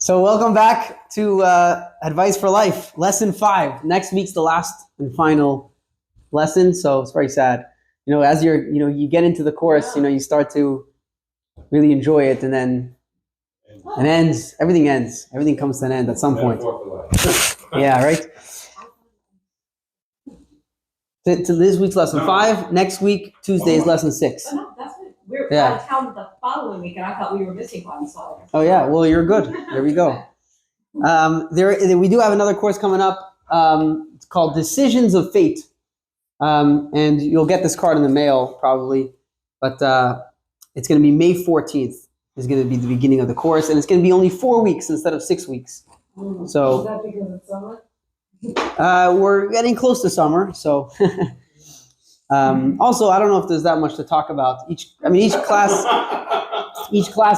So welcome back to Advice for Life, Lesson 5. Next week's the last and final lesson, so it's very sad. As you get into the course, you start to really enjoy it, and then it ends. Everything ends. Everything comes to an end at some point. Yeah, right? To this week's lesson 5. Next week, Tuesday is lesson 6. Oh, no, that's it. We're out of town the following week, and I thought we were missing one. So. Oh yeah, well you're good. There we go. We do have another course coming up. It's called Decisions of Fate, and you'll get this card in the mail probably. But it's going to be May 14th. Is going to be the beginning of the course, and it's going to be only 4 weeks instead of 6 weeks. So. Is that because it's summer? We're getting close to summer, so. Also, I don't know if there's that much to talk about. Each class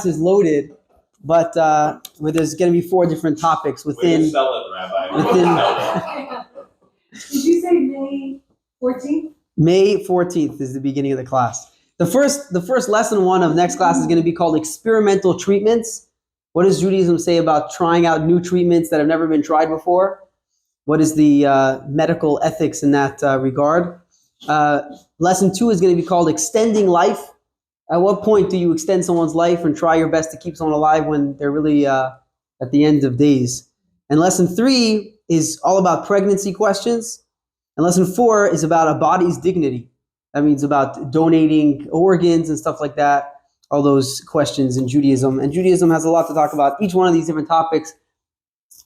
is loaded, but there's going to be 4 different topics within. Way to sell it, Rabbi. Did you say May 14th? May 14th is the beginning of the class. The first lesson 1 of next class is going to be called Experimental Treatments. What does Judaism say about trying out new treatments that have never been tried before? What is the medical ethics in that regard? Lesson 2 is going to be called Extending Life. At what point do you extend someone's life and try your best to keep someone alive when they're really at the end of days? And lesson 3 is all about pregnancy questions. And lesson 4 is about a body's dignity. That means about donating organs and stuff like that. All those questions in Judaism. And Judaism has a lot to talk about each one of these different topics.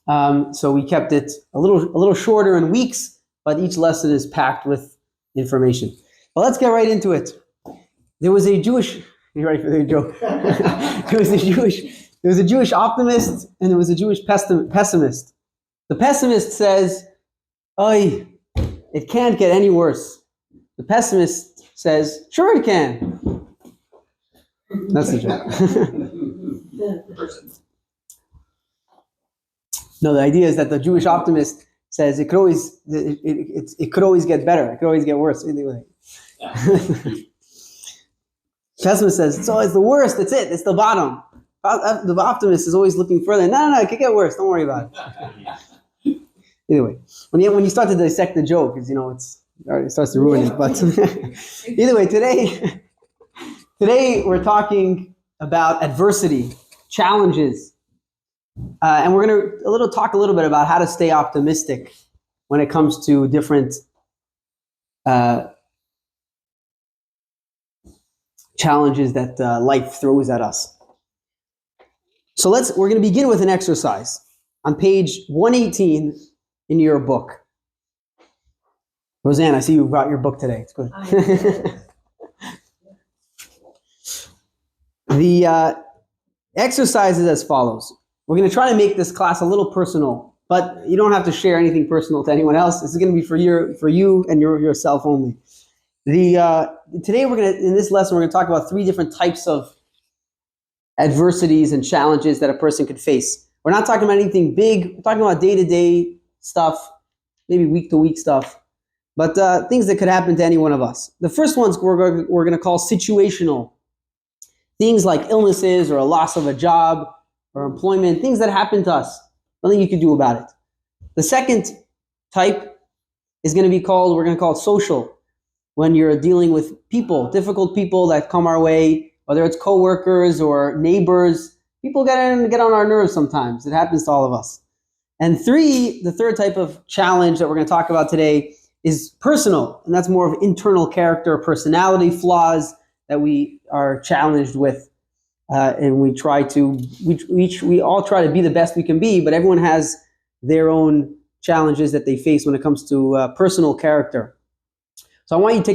So we kept it a little shorter in weeks, but each lesson is packed with information. Well, let's get right into it. There was a Jewish. You ready for the joke? There was a Jewish optimist, and there was a Jewish pessimist. The pessimist says, "Oy, it can't get any worse." The pessimist says, "Sure, it can." That's the joke. No, the idea is that the Jewish optimist says it could always get better. It could always get worse. Pessimist says it's always the worst. That's it. It's the bottom. The optimist is always looking further. No, it could get worse. Don't worry about it. Anyway, when you start to dissect the joke, it starts to ruin it. But either way, today we're talking about adversity, challenges. And we're going to talk a little bit about how to stay optimistic when it comes to different challenges that life throws at us. So we're going to begin with an exercise on page 118 in your book. Roseanne, I see you brought your book today. It's good. The exercise is as follows. We're going to try to make this class a little personal, but you don't have to share anything personal to anyone else. This is going to be for you and yourself only. Today in this lesson, we're going to talk about 3 different types of adversities and challenges that a person could face. We're not talking about anything big. We're talking about day-to-day stuff, maybe week-to-week stuff, but things that could happen to any one of us. The first ones we're going to call situational. Things like illnesses or a loss of a job, or employment, things that happen to us, nothing you can do about it. The second type is going to be we're going to call it social, when you're dealing with people, difficult people that come our way, whether it's coworkers or neighbors. People get on our nerves sometimes. It happens to all of us. And the third type of challenge that we're going to talk about today is personal, and that's more of internal character, personality flaws that we are challenged with. And we all try to be the best we can be, but everyone has their own challenges that they face when it comes to personal character. So I want you to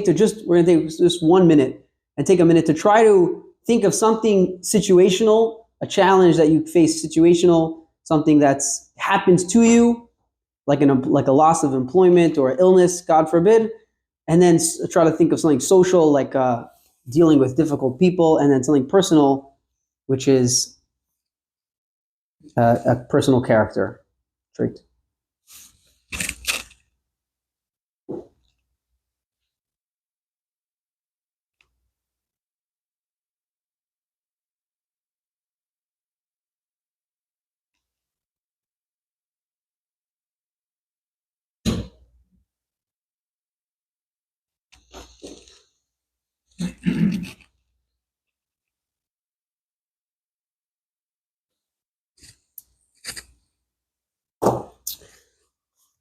we're going to take just 1 minute and take a minute to try to think of something situational, a challenge that you face situational, something that's happens to you, like a loss of employment or illness, God forbid, and then try to think of something social, like dealing with difficult people, and then something personal, which is a personal character trait.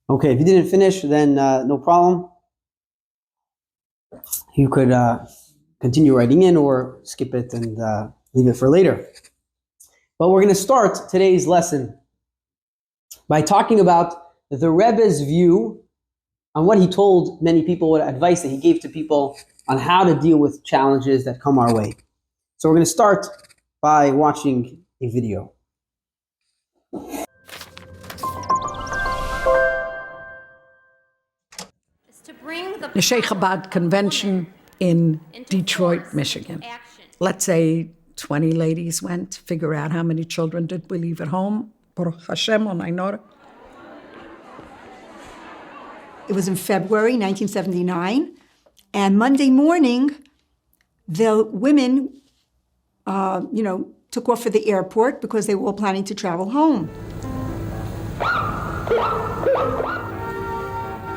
Okay, if you didn't finish, then no problem. You could continue writing in or skip it and leave it for later. But we're going to start today's lesson by talking about the Rebbe's view on what he told many people, what advice that he gave to people on how to deal with challenges that come our way. So we're going to start by watching a video. Neshei Chabad convention in Detroit, Michigan. Let's say 20 ladies went, figure out how many children did we leave at home. Baruch Hashem, on Ainor. It was in February 1979, and Monday morning, the women, took off for the airport because they were all planning to travel home.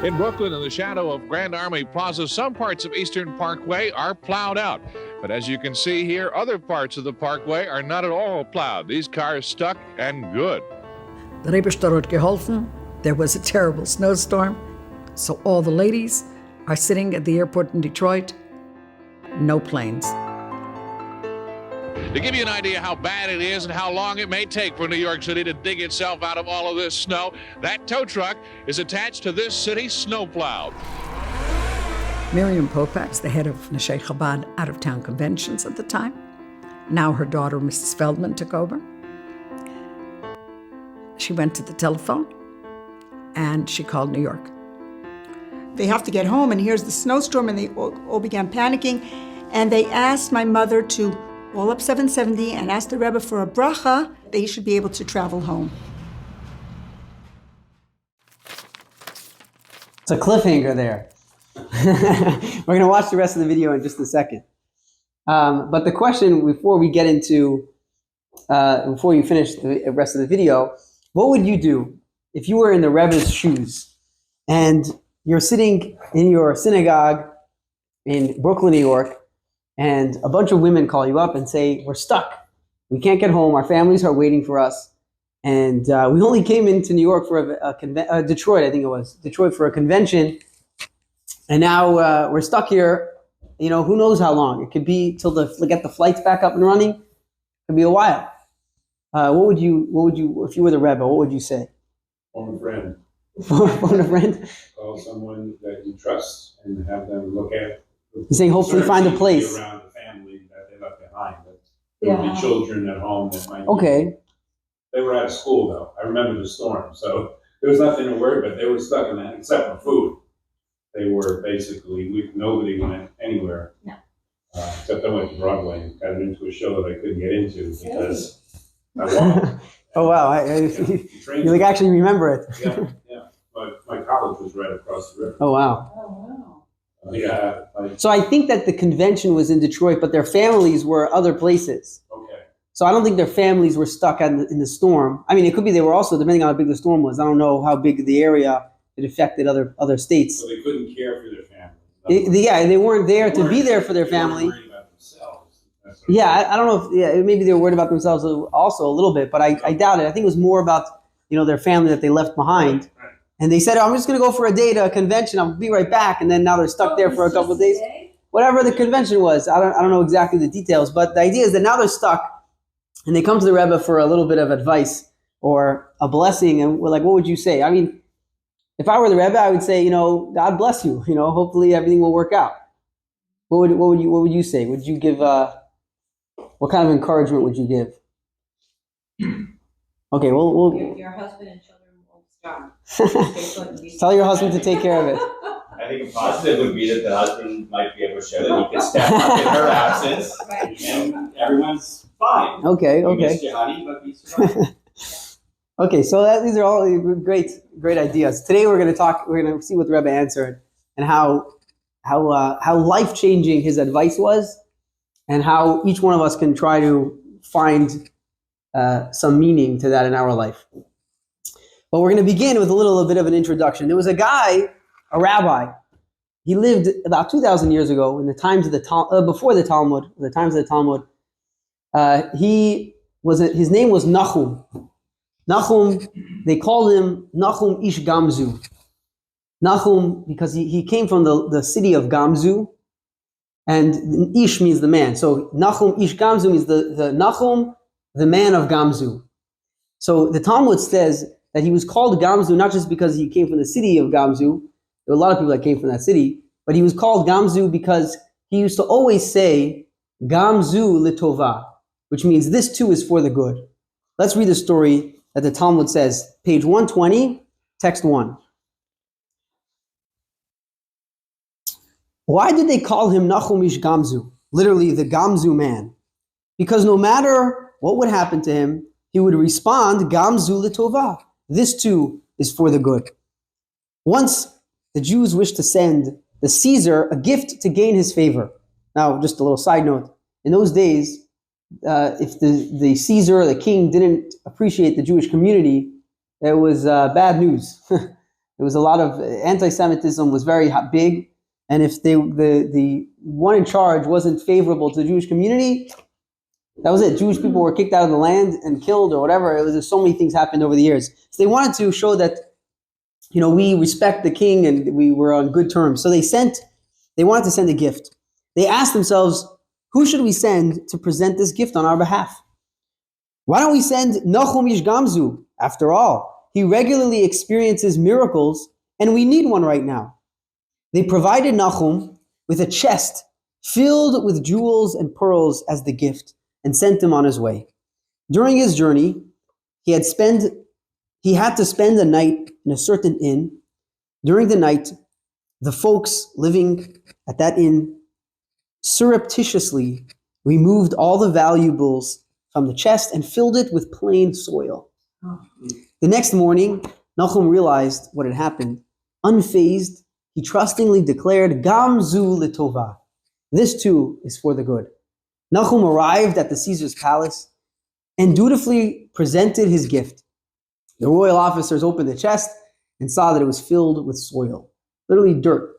In Brooklyn, in the shadow of Grand Army Plaza, some parts of Eastern Parkway are plowed out. But as you can see here, other parts of the parkway are not at all plowed. These cars stuck and good. The Rebbe hat geholfen. There was a terrible snowstorm. So all the ladies are sitting at the airport in Detroit. No planes. To give you an idea how bad it is and how long it may take for New York City to dig itself out of all of this snow, that tow truck is attached to this city's snowplow. Miriam Popak's the head of Neshei Chabad out-of-town conventions at the time. Now her daughter, Mrs. Feldman, took over. She went to the telephone and she called New York. They have to get home, and here's the snowstorm, and they all began panicking. And they asked my mother to call up 770 and ask the Rebbe for a bracha. They should be able to travel home. It's a cliffhanger there. We're going to watch the rest of the video in just a second. But the question before we get into, before you finish the rest of the video, what would you do if you were in the Rebbe's shoes and you're sitting in your synagogue in Brooklyn, New York, and a bunch of women call you up and say, we're stuck. We can't get home. Our families are waiting for us. And we only came into New York for Detroit, I think it was. Detroit for a convention. And now we're stuck here, who knows how long. It could be till get the flights back up and running. It could be a while. What would you, if you were the Rebbe, what would you say? Phone a friend. Phone a friend? Call someone that you trust and have them look at. He's saying hopefully find a place. Around the family that they left behind. But there would be children at home that might Okay. They were out of school though. I remember the storm. So there was nothing to worry about. They were stuck in that except for food. They were basically, nobody went anywhere. No. Except I went to Broadway and got into a show that I couldn't get into because I walked. Oh wow, you actually remember it. Yeah. My college was right across the river. Oh wow. Yeah. So I think that the convention was in Detroit, but their families were other places. Okay. So I don't think their families were stuck in the storm. I mean, it could be they were also, depending on how big the storm was. I don't know how big the area it affected other states. So they couldn't care for their family. They weren't there to be there for their family. They were worried about themselves. Yeah, I don't know if maybe they were worried about themselves also a little bit, but I doubt it. I think it was more about their family that they left behind. Right. And they said, I'm just going to go for a day to a convention. I'll be right back. And then now they're stuck there for a couple of days. Whatever the convention was, I don't know exactly the details. But the idea is that now they're stuck, and they come to the Rebbe for a little bit of advice or a blessing. And we're like, what would you say? I mean, if I were the Rebbe, I would say, God bless you. Hopefully everything will work out. What would you say? Would you give? What kind of encouragement would you give? Okay, Your husband and children will stop. Tell your husband to take care of it. I think a positive would be that the husband might be able to show that he can step up in her absence, Right. and everyone's fine. Okay. We missed you, honey, but we survived. Okay, so these are all great ideas. Today we're going to see what the Rebbe answered and how life-changing his advice was, and how each one of us can try to find some meaning to that in our life. But we're going to begin with a little bit of an introduction. There was a guy, a rabbi. He lived about 2,000 years ago in the times of before the Talmud, the times of the Talmud. His name was Nachum. Nachum, they called him Nachum Ish Gamzu. Nachum, because he came from the city of Gamzu, and Ish means the man. So Nachum Ish Gamzu means the Nachum, the man of Gamzu. So the Talmud says that he was called Gamzu not just because he came from the city of Gamzu. There were a lot of people that came from that city, but he was called Gamzu because he used to always say Gamzu litova, which means this too is for the good. Let's read the story that the Talmud says, page 120, text 1. Why did they call him Nachum Ish Gamzu? Literally the Gamzu man. Because no matter what would happen to him, he would respond, Gamzu litova. This too is for the good. Once the Jews wished to send the Caesar a gift to gain his favor. Now, just a little side note. In those days, if the Caesar, the king, didn't appreciate the Jewish community, it was bad news. There was a lot of anti-Semitism was very big, and if the one in charge wasn't favorable to the Jewish community, that was it. Jewish people were kicked out of the land and killed or whatever. It was so many things happened over the years. So they wanted to show that, we respect the king and we were on good terms. So they wanted to send a gift. They asked themselves, who should we send to present this gift on our behalf? Why don't we send Nachum Ish Gamzu? After all, he regularly experiences miracles and we need one right now. They provided Nachum with a chest filled with jewels and pearls as the gift and sent him on his way. During his journey, he had to spend the night in a certain inn. During the night, the folks living at that inn surreptitiously removed all the valuables from the chest and filled it with plain soil. The next morning, Nachum realized what had happened. Unfazed, he trustingly declared, Gamzu litova. This too is for the good. Nachum arrived at the Caesar's palace and dutifully presented his gift. The royal officers opened the chest and saw that it was filled with soil, literally dirt.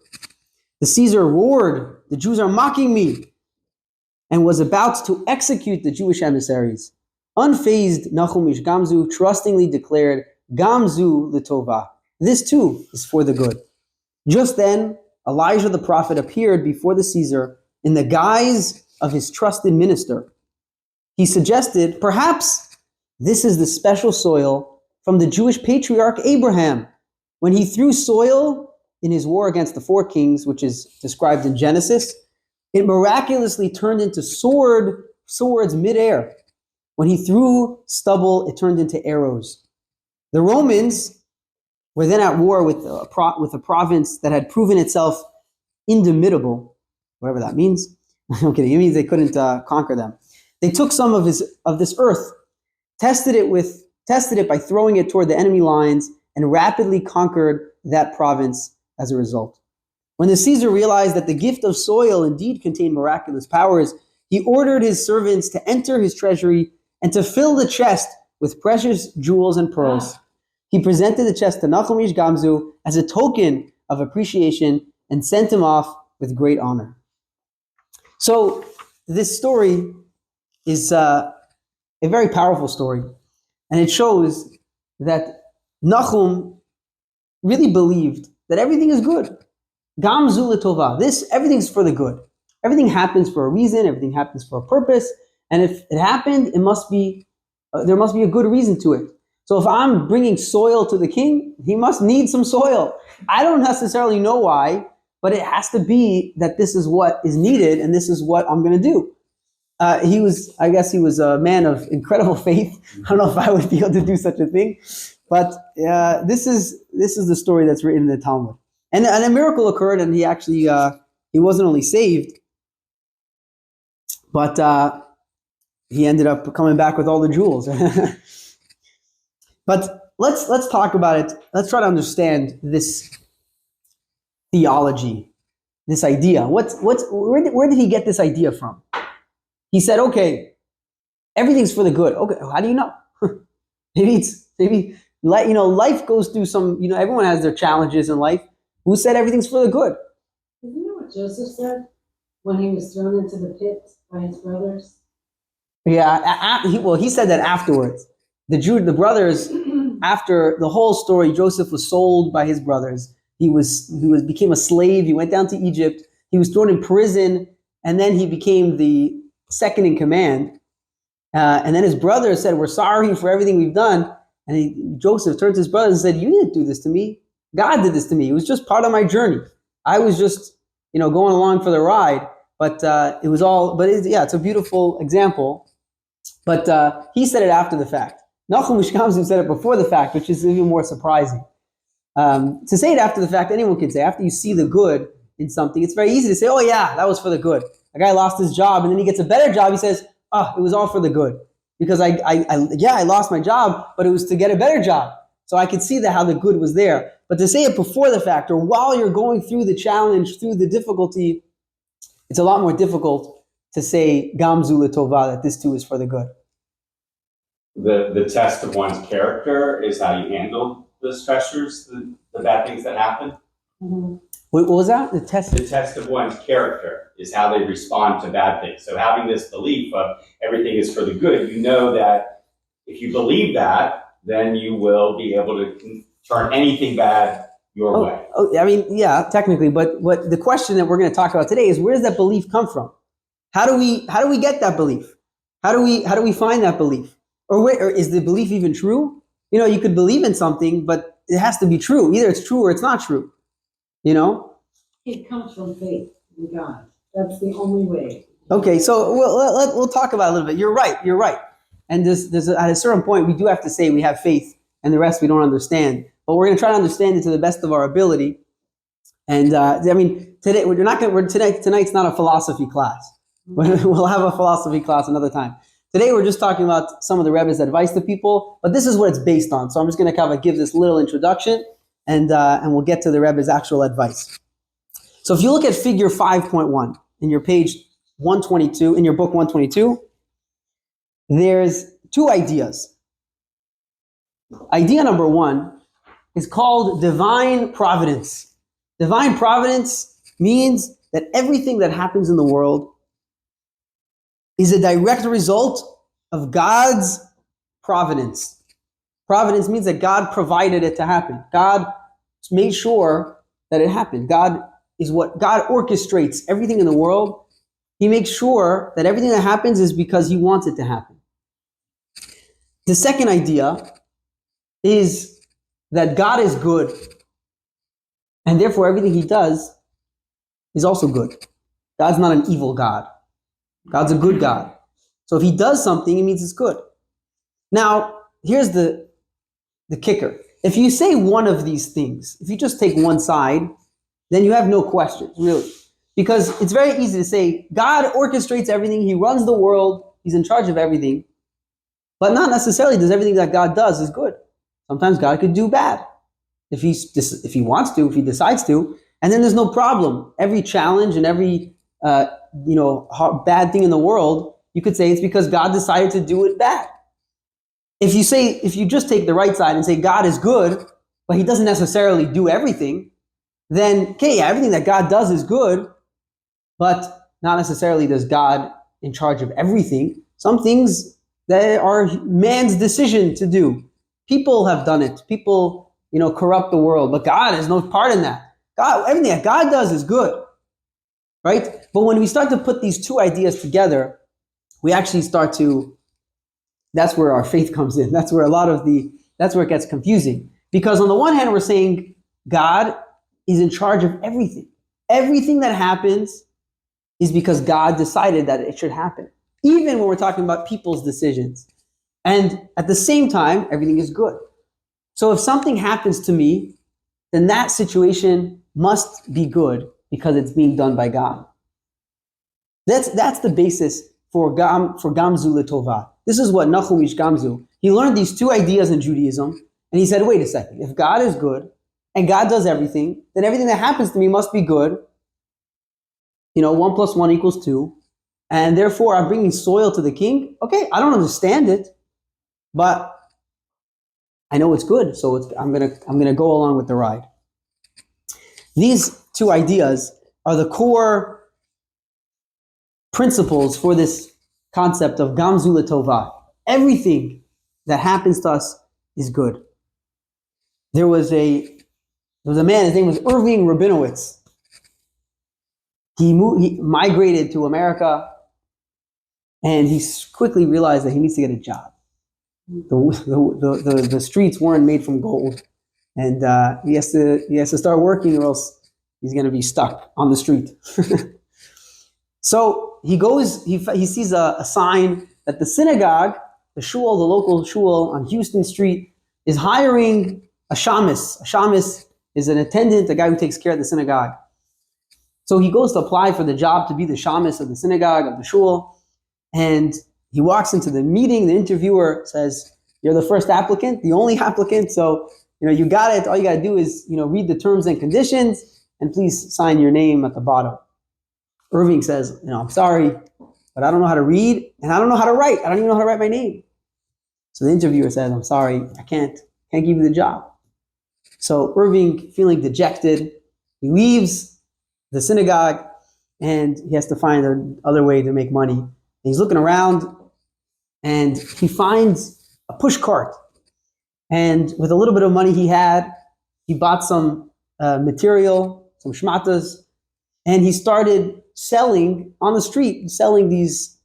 The Caesar roared, the Jews are mocking me, and was about to execute the Jewish emissaries. Unfazed, Nachum Ish Gamzu trustingly declared, Gamzu litova. This too is for the good. Just then, Elijah the prophet appeared before the Caesar in the guise of his trusted minister. He suggested, perhaps this is the special soil from the Jewish patriarch Abraham, when he threw soil in his war against the four kings, which is described in Genesis. It miraculously turned into swords midair. When he threw stubble, it turned into arrows. The Romans were then at war with a province that had proven itself indomitable, whatever that means. I'm kidding. It means they couldn't conquer them. They took some of this earth, tested it by throwing it toward the enemy lines, and rapidly conquered that province as a result. When the Caesar realized that the gift of soil indeed contained miraculous powers, he ordered his servants to enter his treasury and to fill the chest with precious jewels and pearls. He presented the chest to Nachum Ish Gamzu as a token of appreciation and sent him off with great honor. So this story is a very powerful story, and it shows that Nachum really believed that everything is good. Gamzu litova. Everything's for the good. Everything happens for a reason. Everything happens for a purpose. And if it happened, there must be a good reason to it. So if I'm bringing soil to the king, he must need some soil. I don't necessarily know why, but it has to be that this is what is needed, and this is what I'm going to do. He was a man of incredible faith. I don't know if I would be able to do such a thing, but this is the story that's written in the Talmud. And a miracle occurred, and he actually he wasn't only saved, but he ended up coming back with all the jewels. But let's talk about it. Let's try to understand this theology, this idea. Where did he get this idea from? He said, okay, everything's for the good. Okay, how do you know? maybe life goes through some, everyone has their challenges in life. Who said everything's for the good? Isn't that what Joseph said when he was thrown into the pit by his brothers? Yeah, he said that afterwards. The brothers, after the whole story, Joseph was sold by his brothers. He became a slave. He went down to Egypt. He was thrown in prison, and then he became the second in command. And then his brother said, "We're sorry for everything we've done." And Joseph turned to his brothers and said, "You didn't do this to me. God did this to me. It was just part of my journey. I was just, going along for the ride." But it was all. But it's a beautiful example. But he said it after the fact. Nachum Ish Gamzu said it before the fact, which is even more surprising. To say it after the fact, anyone can say. After you see the good in something, it's very easy to say, "Oh yeah, that was for the good." A guy lost his job, and then he gets a better job. He says, "Oh, it was all for the good, because I lost my job, but it was to get a better job." So I could see how the good was there. But to say it before the fact, or while you're going through the challenge, through the difficulty, it's a lot more difficult to say Gamzu L'Tova, that this too is for the good. The test of one's character is how you handle the stressors, the bad things that happen. Mm-hmm. What was that? The test? The test of one's character is how they respond to bad things. So having this belief of everything is for the good, you know that if you believe that, then you will be able to turn anything bad your way. I mean, yeah, technically, but what the question that we're going to talk about today is, where does that belief come from? How do we get that belief? How do we find that belief? Or is the belief even true? You could believe in something, but it has to be true. Either it's true or it's not true. It comes from faith in God. That's the only way. Okay, so we'll talk about it a little bit. You're right. And at a certain point, we do have to say we have faith, and the rest we don't understand. But we're going to try to understand it to the best of our ability. And today tonight's not a philosophy class. We'll have a philosophy class another time. Today we're just talking about some of the Rebbe's advice to people, but this is what it's based on. So I'm just going to kind of give this little introduction, and we'll get to the Rebbe's actual advice. So if you look at figure 5.1 in your page 122, in your book 122, there's two ideas. Idea number one is called divine providence. Divine providence means that everything that happens in the world is a direct result of God's providence. Providence means that God provided it to happen. God made sure that it happened. God orchestrates everything in the world. He makes sure that everything that happens is because he wants it to happen. The second idea is that God is good, and therefore everything he does is also good. God's not an evil God. God's a good God. So if he does something, it means it's good. Now, here's the kicker. If you say one of these things, if you just take one side, then you have no questions, really. Because it's very easy to say, God orchestrates everything, he runs the world, he's in charge of everything. But not necessarily does everything that God does is good. Sometimes God could do bad if he wants to, if he decides to, and then there's no problem. Every challenge and every bad thing in the world, you could say it's because God decided to do it bad. If you just take the right side and say God is good, but he doesn't necessarily do everything, then okay, yeah, everything that God does is good, but not necessarily does God in charge of everything. Some things that are man's decision to do. People have done it. People, corrupt the world, but God has no part in that. Everything that God does is good, right? But when we start to put these two ideas together, we actually start to, that's where our faith comes in. That's where that's where it gets confusing. Because on the one hand, we're saying God is in charge of everything. Everything that happens is because God decided that it should happen. Even when we're talking about people's decisions. And at the same time, everything is good. So if something happens to me, then that situation must be good because it's being done by God. That's the basis for Gamzu L'Tova. This is what Nachum Ish Gamzu, he learned these two ideas in Judaism, and he said, wait a second, if God is good, and God does everything, then everything that happens to me must be good. 1 + 1 = 2. And therefore, I'm bringing soil to the king. Okay, I don't understand it, but I know it's good, so I'm gonna go along with the ride. These two ideas are the core principles for this concept of Gamzu L'Tova. Everything that happens to us is good. There was a There was a man, his name was Irving Rabinowitz. He migrated to America, and he quickly realized that he needs to get a job. The streets weren't made from gold, and he has to start working, or else he's going to be stuck on the street. So he goes. He sees a sign that the synagogue, the shul, the local shul on Houston Street, is hiring a shamus. A shamus is an attendant, a guy who takes care of the synagogue. So he goes to apply for the job to be the shamus of the synagogue, of the shul, and he walks into the meeting. The interviewer says, "You're the first applicant, the only applicant, so you got it. All you got to do is read the terms and conditions, and please sign your name at the bottom." Irving says, "I'm sorry, but I don't know how to read, and I don't know how to write. I don't even know how to write my name." So the interviewer says, "I'm sorry, I can't give you the job." So Irving, feeling dejected, he leaves the synagogue, and he has to find another way to make money. And he's looking around, and he finds a push cart. And with a little bit of money he had, he bought some material, some shmatas, and he started selling on the street, selling these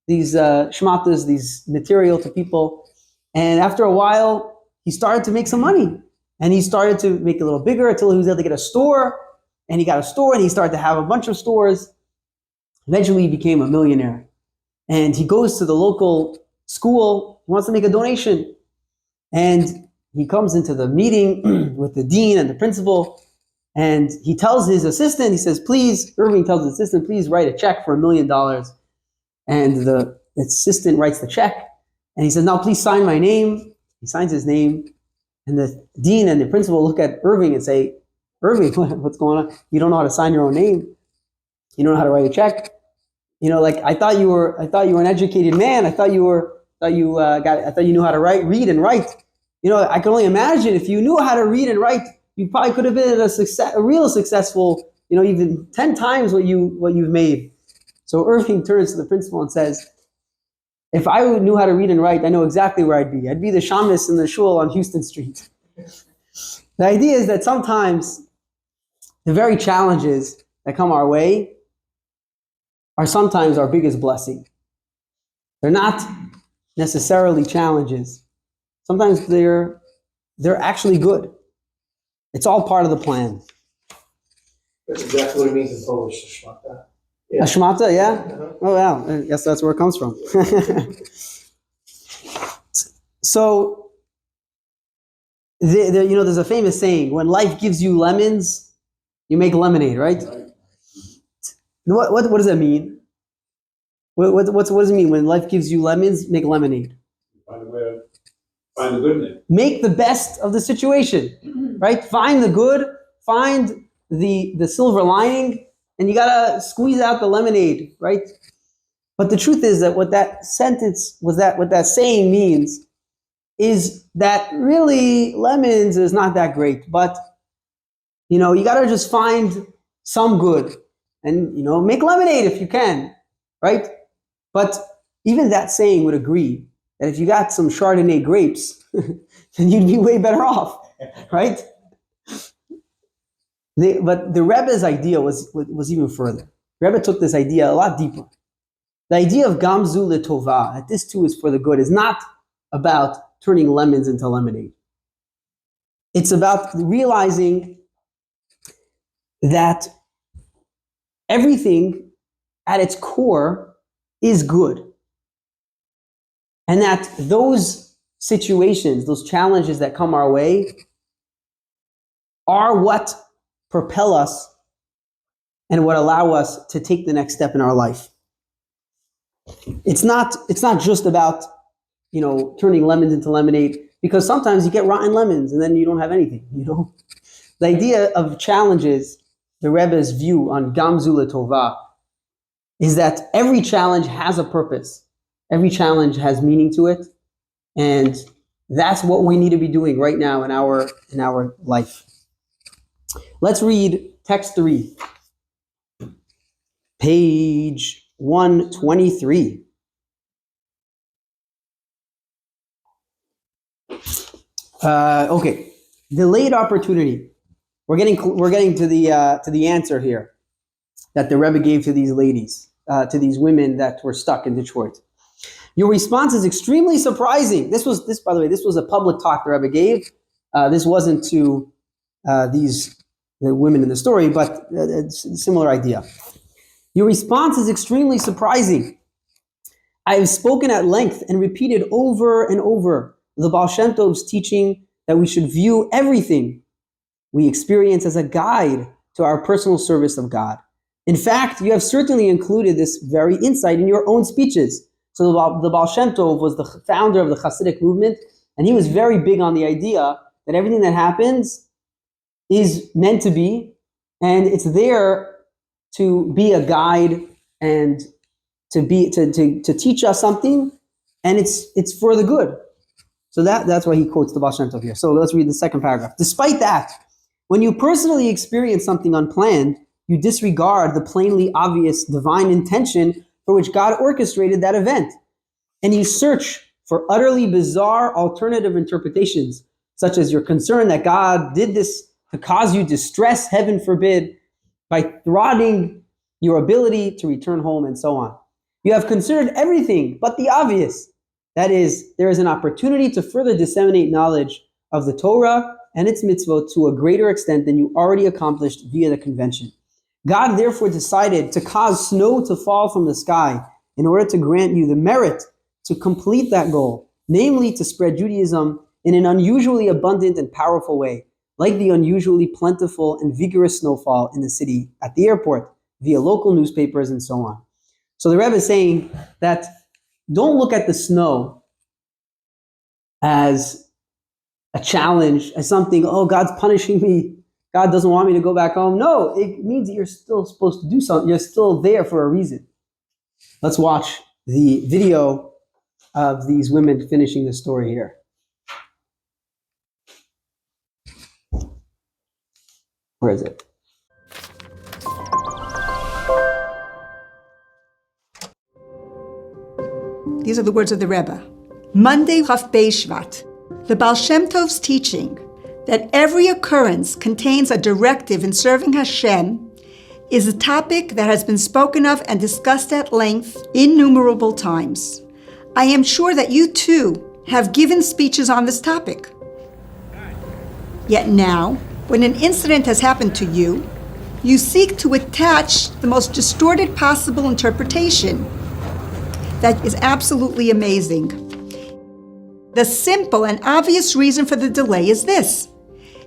shmatas, these material to people. And after a while, he started to make some money. And he started to make it a little bigger until he was able to get a store. And he got a store, and he started to have a bunch of stores. Eventually, he became a millionaire. And he goes to the local school, he wants to make a donation. And he comes into the meeting with the dean and the principal, and he tells his assistant, he says, Irving tells his assistant, please write a check for $1 million. And the assistant writes the check, and he says, now please sign my name. He signs his name, and the dean and the principal look at Irving and say, Irving, what's going on? You don't know how to sign your own name. You don't know how to write a check. I thought you were an educated man. I thought you knew how to read and write. I can only imagine if you knew how to read and write, you probably could have been a real successful, even 10 times what you've made. So Irving turns to the principal and says, if I knew how to read and write, I know exactly where I'd be. I'd be the shamus in the shul on Houston Street. The idea is that sometimes the very challenges that come our way are sometimes our biggest blessing. They're not necessarily challenges. Sometimes they're actually good. It's all part of the plan. That's exactly what it means in Polish, shmata. Yeah. A shmata, yeah? Uh-huh. Oh, wow. I guess that's where it comes from. So, there's a famous saying, when life gives you lemons, you make lemonade, right? What does that mean? What does it mean? When life gives you lemons, make lemonade. Find the good in it. Make the best of the situation, right? Find the good, find the silver lining, and you gotta squeeze out the lemonade, right? But the truth is that what that saying means is that really lemons is not that great, but you gotta just find some good and make lemonade if you can, right? But even that saying would agree that if you got some Chardonnay grapes, then you'd be way better off, right? But the Rebbe's idea was even further. Rebbe took this idea a lot deeper. The idea of Gamzu L'Tova, that this too is for the good, is not about turning lemons into lemonade. It's about realizing that everything at its core is good. And that those situations, those challenges that come our way are what propel us and what allow us to take the next step in our life. It's not just about, turning lemons into lemonade, because sometimes you get rotten lemons and then you don't have anything, The idea of challenges, the Rebbe's view on Gamzu L'Tova, is that every challenge has a purpose. Every challenge has meaning to it. And that's what we need to be doing right now in our life. Let's read text 3. Page 123. Okay. Delayed opportunity. we're getting to the answer here that the Rebbe gave to these ladies, to these women that were stuck in Detroit. Your response is extremely surprising. This, by the way, was a public talk the Rebbe gave. This wasn't to the women in the story, but it's a similar idea. Your response is extremely surprising. I have spoken at length and repeated over and over the Baal Shem Tov's teaching that we should view everything we experience as a guide to our personal service of God. In fact, you have certainly included this very insight in your own speeches. So the Baal Shem Tov was the founder of the Hasidic movement, and he was very big on the idea that everything that happens is meant to be, and it's there to be a guide and to teach us something, and it's for the good. So that's why he quotes the Baal Shem Tov here. So let's read the second paragraph. Despite that, when you personally experience something unplanned, you disregard the plainly obvious divine intention for which God orchestrated that event, and you search for utterly bizarre alternative interpretations, such as your concern that God did this to cause you distress, heaven forbid, by thwarting your ability to return home and so on. You have considered everything but the obvious. That is, there is an opportunity to further disseminate knowledge of the Torah and its mitzvot to a greater extent than you already accomplished via the convention. God therefore decided to cause snow to fall from the sky in order to grant you the merit to complete that goal, namely to spread Judaism in an unusually abundant and powerful way, like the unusually plentiful and vigorous snowfall in the city at the airport via local newspapers and so on. So the Rebbe is saying that don't look at the snow as a challenge, as something, oh, God's punishing me. God doesn't want me to go back home. No, it means that you're still supposed to do something. You're still there for a reason. Let's watch the video of these women finishing the story here. Where is it? These are the words of the Rebbe. Monday, Chaf Bei Shvat. The Baal Shem Tov's teaching that every occurrence contains a directive in serving Hashem is a topic that has been spoken of and discussed at length innumerable times. I am sure that you too have given speeches on this topic. Yet now, when an incident has happened to you, you seek to attach the most distorted possible interpretation. That is absolutely amazing. The simple and obvious reason for the delay is this.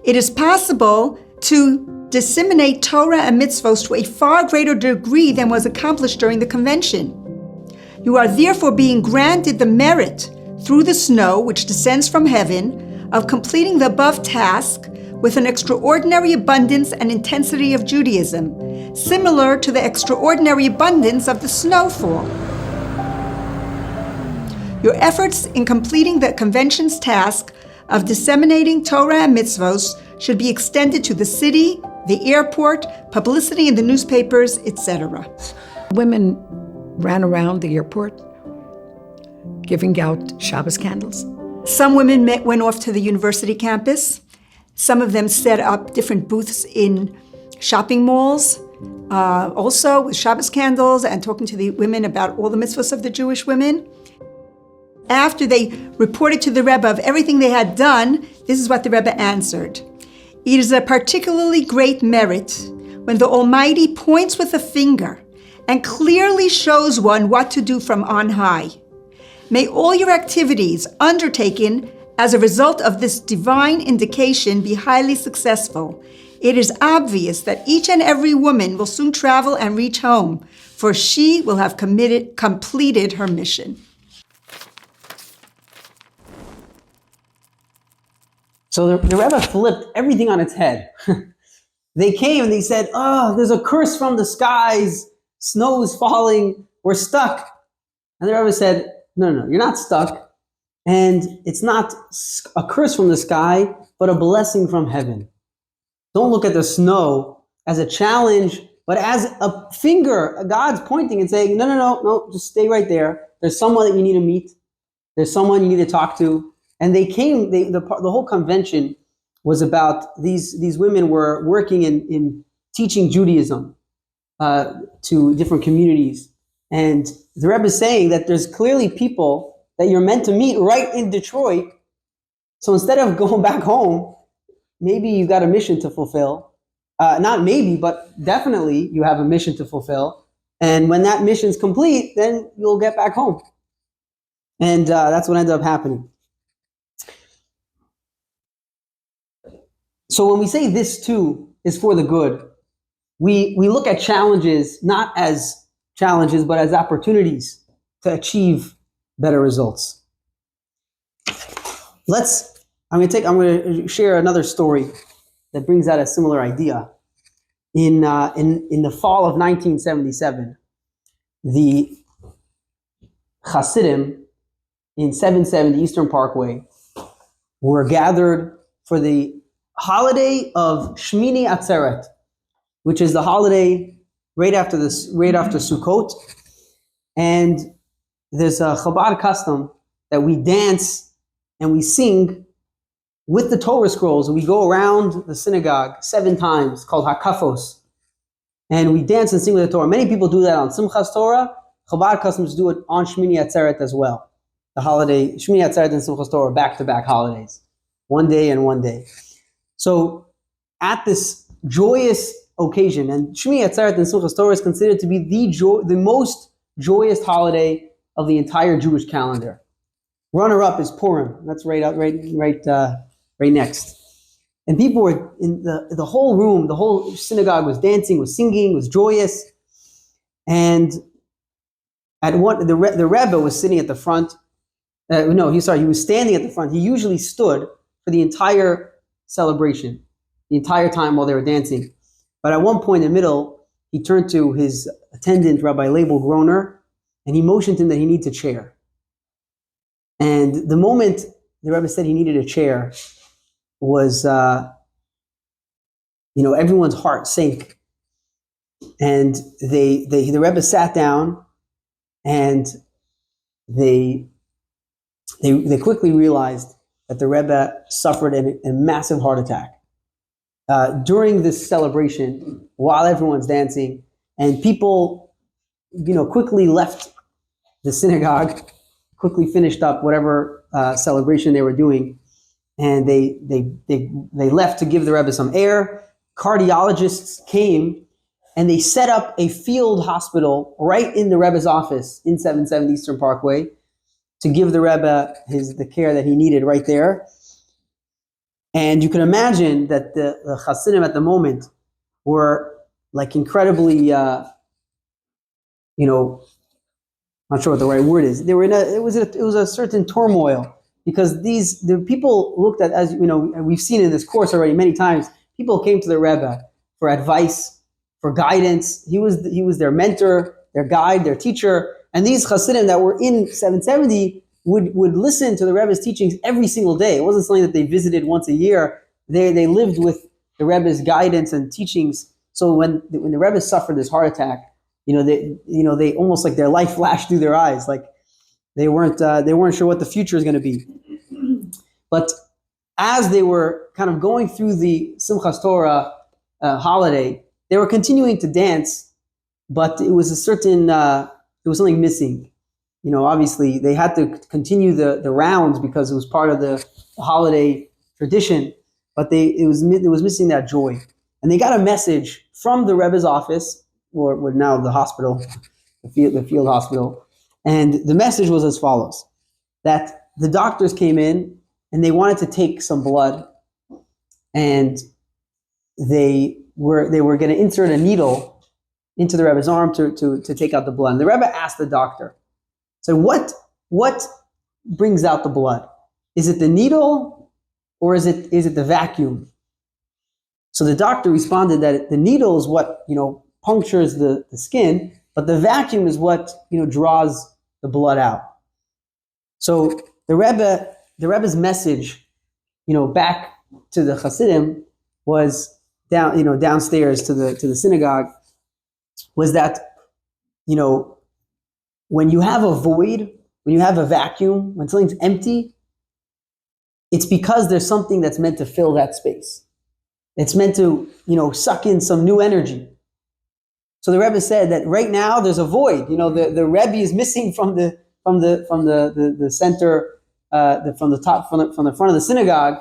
It is possible to disseminate Torah and mitzvot to a far greater degree than was accomplished during the convention. You are therefore being granted the merit through the snow which descends from heaven of completing the above task with an extraordinary abundance and intensity of Judaism, similar to the extraordinary abundance of the snowfall. Your efforts in completing the convention's task of disseminating Torah and mitzvos should be extended to the city, the airport, publicity in the newspapers, etc. Women ran around the airport giving out Shabbos candles. Some women went off to the university campus. Some of them set up different booths in shopping malls, also with Shabbos candles and talking to the women about all the mitzvahs of the Jewish women. After they reported to the Rebbe of everything they had done, this is what the Rebbe answered. It is a particularly great merit when the Almighty points with a finger and clearly shows one what to do from on high. May all your activities undertaken as a result of this divine indication be highly successful. It is obvious that each and every woman will soon travel and reach home, for she will have completed her mission. So the Rebbe flipped everything on its head. They came and they said, oh, there's a curse from the skies. Snow is falling. We're stuck. And the Rebbe said, no, you're not stuck. And it's not a curse from the sky, but a blessing from heaven. Don't look at the snow as a challenge, but as a finger. God's pointing and saying, no, just stay right there. There's someone that you need to meet. There's someone you need to talk to. And they came, the whole convention was about these women were working in teaching Judaism to different communities. And the Rebbe is saying that there's clearly people that you're meant to meet right in Detroit. So instead of going back home, maybe you got a mission to fulfill. Not maybe, but definitely you have a mission to fulfill. And when that mission's complete, then you'll get back home. And that's what ended up happening. So when we say this too is for the good, we look at challenges not as challenges, but as opportunities to achieve better results. I'm going to share another story that brings out a similar idea. In the fall of 1977, the Hasidim in 770 Eastern Parkway were gathered for the holiday of Shmini Atzeret, which is the holiday right after Sukkot. And there's a Chabad custom that we dance and we sing with the Torah scrolls, and we go around the synagogue 7 times, called Hakafos, and we dance and sing with the Torah. Many people do that on Simchas Torah. Chabad customs do it on Shmini Atzeret as well. The holiday, Shmini Atzeret and Simchas Torah, back-to-back holidays. One day and one day. So at this joyous occasion, and Shmini Atzeret and Simchas Torah is considered to be the most joyous holiday of the entire Jewish calendar. Runner-up is Purim. That's right next. And people were in the whole room, the whole synagogue was dancing, was singing, was joyous. And the Rebbe was sitting at the front. He was standing at the front. He usually stood for the entire celebration, the entire time while they were dancing. But at one point in the middle, he turned to his attendant, Rabbi Label Groner, and he motioned him that he needs a chair. And the moment the Rebbe said he needed a chair was, everyone's heart sank. And the Rebbe sat down, and they quickly realized that the Rebbe suffered a massive heart attack during this celebration while everyone's dancing, and people, quickly left the synagogue, quickly finished up whatever celebration they were doing, and they left to give the Rebbe some air. Cardiologists came, and they set up a field hospital right in the Rebbe's office in 770 Eastern Parkway to give the Rebbe the care that he needed right there. And you can imagine that the Hasidim at the moment were like incredibly, not sure what the right word is. They were it was a certain turmoil, because the people looked at, as and we've seen in this course already many times, people came to the Rebbe for advice, for guidance. He was their mentor, their guide, their teacher. And these Hasidim that were in 770 would listen to the Rebbe's teachings every single day. It wasn't something that they visited once a year. They lived with the Rebbe's guidance and teachings. So when the Rebbe suffered this heart attack, they almost like their life flashed through their eyes, like they weren't sure what the future is going to be. But as they were kind of going through the Simchas Torah holiday, they were continuing to dance, but it was there was something missing. Obviously they had to continue the rounds because it was part of the holiday tradition, but it was missing that joy. And they got a message from the Rebbe's office, or now the hospital, the field hospital. And the message was as follows: that the doctors came in and they wanted to take some blood, and they were going to insert a needle into the Rebbe's arm to take out the blood. And the Rebbe asked the doctor, so what brings out the blood? Is it the needle, or is it the vacuum? So the doctor responded that the needle is what punctures the skin, but the vacuum is what draws the blood out. So the Rebbe's message, back to the Hasidim was downstairs to the synagogue, was that when you have a void, when you have a vacuum, when something's empty, it's because there's something that's meant to fill that space. It's meant to, suck in some new energy. So the Rebbe said that right now there's a void. The Rebbe is missing from the center, from the front of the synagogue.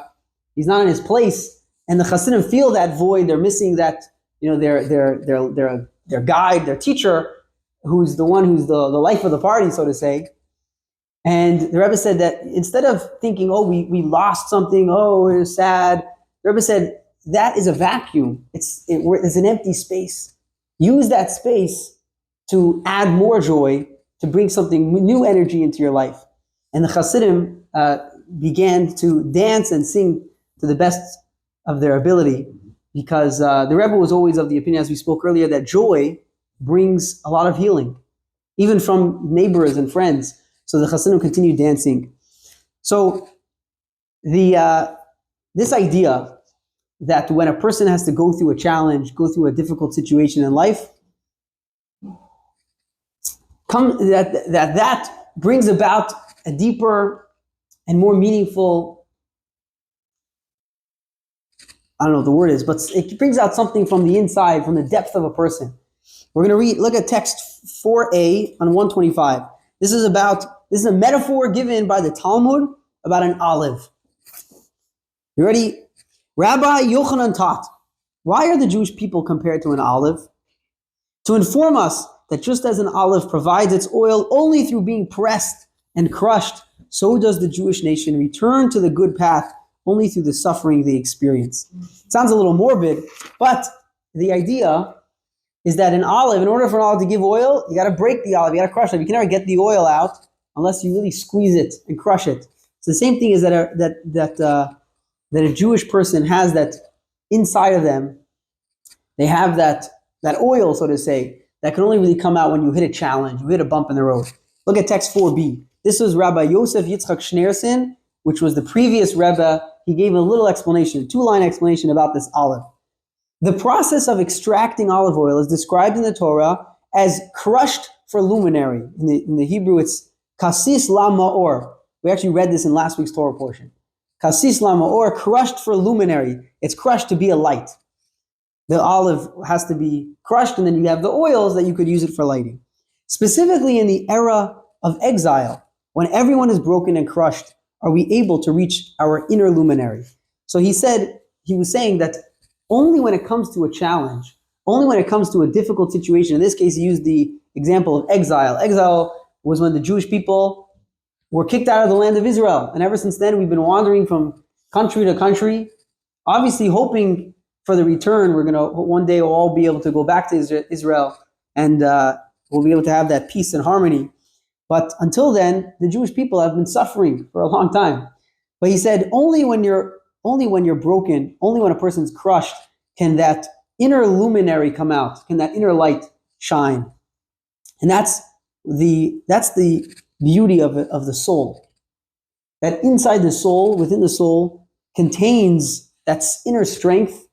He's not in his place, and the Hasidim feel that void. They're missing that, their guide, their teacher, who's the life of the party, so to say. And the Rebbe said that instead of thinking, oh, we lost something, oh, we're sad, the Rebbe said that is a vacuum. It's an empty space. Use that space to add more joy, to bring something new energy into your life. And the Hasidim began to dance and sing to the best of their ability, because the Rebbe was always of the opinion, as we spoke earlier, that joy brings a lot of healing, even from neighbors and friends. So the Hasidim continued dancing. So this idea that when a person has to go through a challenge, go through a difficult situation in life, that brings about a deeper and more meaningful, I don't know what the word is, but it brings out something from the inside, from the depth of a person. We're going to look at text 4a on 125. This is a metaphor given by the Talmud about an olive. You ready? Rabbi Yochanan taught, why are the Jewish people compared to an olive? To inform us that just as an olive provides its oil only through being pressed and crushed, so does the Jewish nation return to the good path only through the suffering they experience. It sounds a little morbid, but the idea is that an olive, in order for an olive to give oil, you got to break the olive, you got to crush it. You can never get the oil out unless you really squeeze it and crush it. It's the same thing as that a Jewish person has that inside of them. They have that oil, so to say, that can only really come out when you hit a challenge, you hit a bump in the road. Look at text 4b. This was Rabbi Yosef Yitzchak Schneerson, which was the previous Rebbe. He gave a little explanation, a 2-line explanation about this olive. The process of extracting olive oil is described in the Torah as crushed for luminary. In the Hebrew, it's kasis la ma'or. We actually read this in last week's Torah portion. Kasis la ma'or, crushed for luminary. It's crushed to be a light. The olive has to be crushed, and then you have the oils that you could use it for lighting. Specifically in the era of exile, when everyone is broken and crushed, are we able to reach our inner luminary? So he was saying that only when it comes to a challenge, only when it comes to a difficult situation, in this case he used the example of exile. Exile was when the Jewish people were kicked out of the land of Israel. And ever since then, we've been wandering from country to country, obviously hoping for the return. One day we'll all be able to go back to Israel, and we'll be able to have that peace and harmony. But until then, the Jewish people have been suffering for a long time. But he said, only when you're broken, only when a person's crushed, can that inner luminary come out, can that inner light shine. And that's the beauty of the soul. That inside the soul, within the soul, contains that inner strength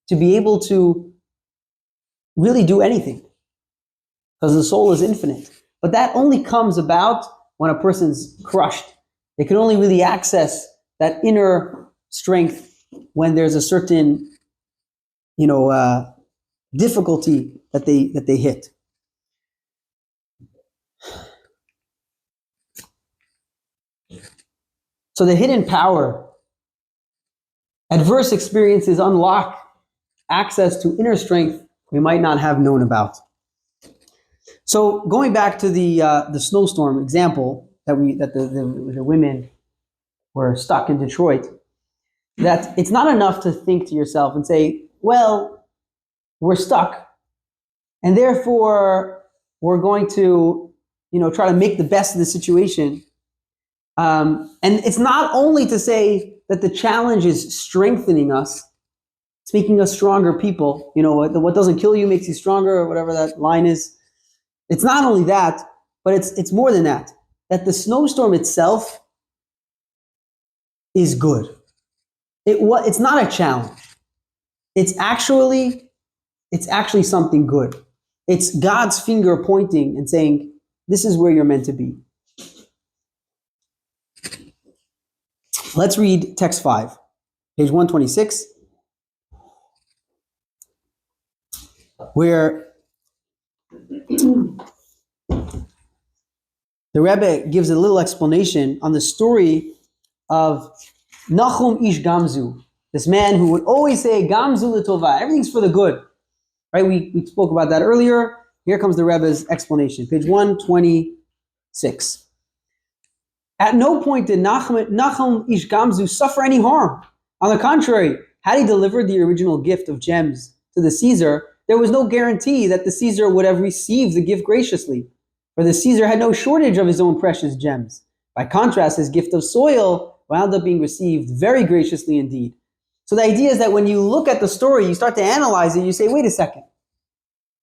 to be able to really do anything. Because the soul is infinite. But that only comes about when a person's crushed. They can only really access that inner strength when there's a certain, difficulty that they hit. So the hidden power, adverse experiences unlock access to inner strength we might not have known about. So going back to the snowstorm example that the women were stuck in Detroit, that it's not enough to think to yourself and say, well, we're stuck, and therefore we're going to, try to make the best of the situation. And it's not only to say that the challenge is strengthening us, it's making us stronger people. What doesn't kill you makes you stronger, or whatever that line is. It's not only that, but it's more than that. That the snowstorm itself is good. It's not a challenge. It's actually something good. It's God's finger pointing and saying, this is where you're meant to be. Let's read text 5, page 126, where the Rebbe gives a little explanation on the story of Nachum Ish Gamzu, this man who would always say, Gamzu l'tova, everything's for the good. Right? We spoke about that earlier. Here comes the Rebbe's explanation, page 126. At no point did Nachum Ish Gamzu suffer any harm. On the contrary, had he delivered the original gift of gems to the Caesar, there was no guarantee that the Caesar would have received the gift graciously, for the Caesar had no shortage of his own precious gems. By contrast, his gift of soil wound up being received very graciously indeed. So the idea is that when you look at the story, you start to analyze it, you say, wait a second,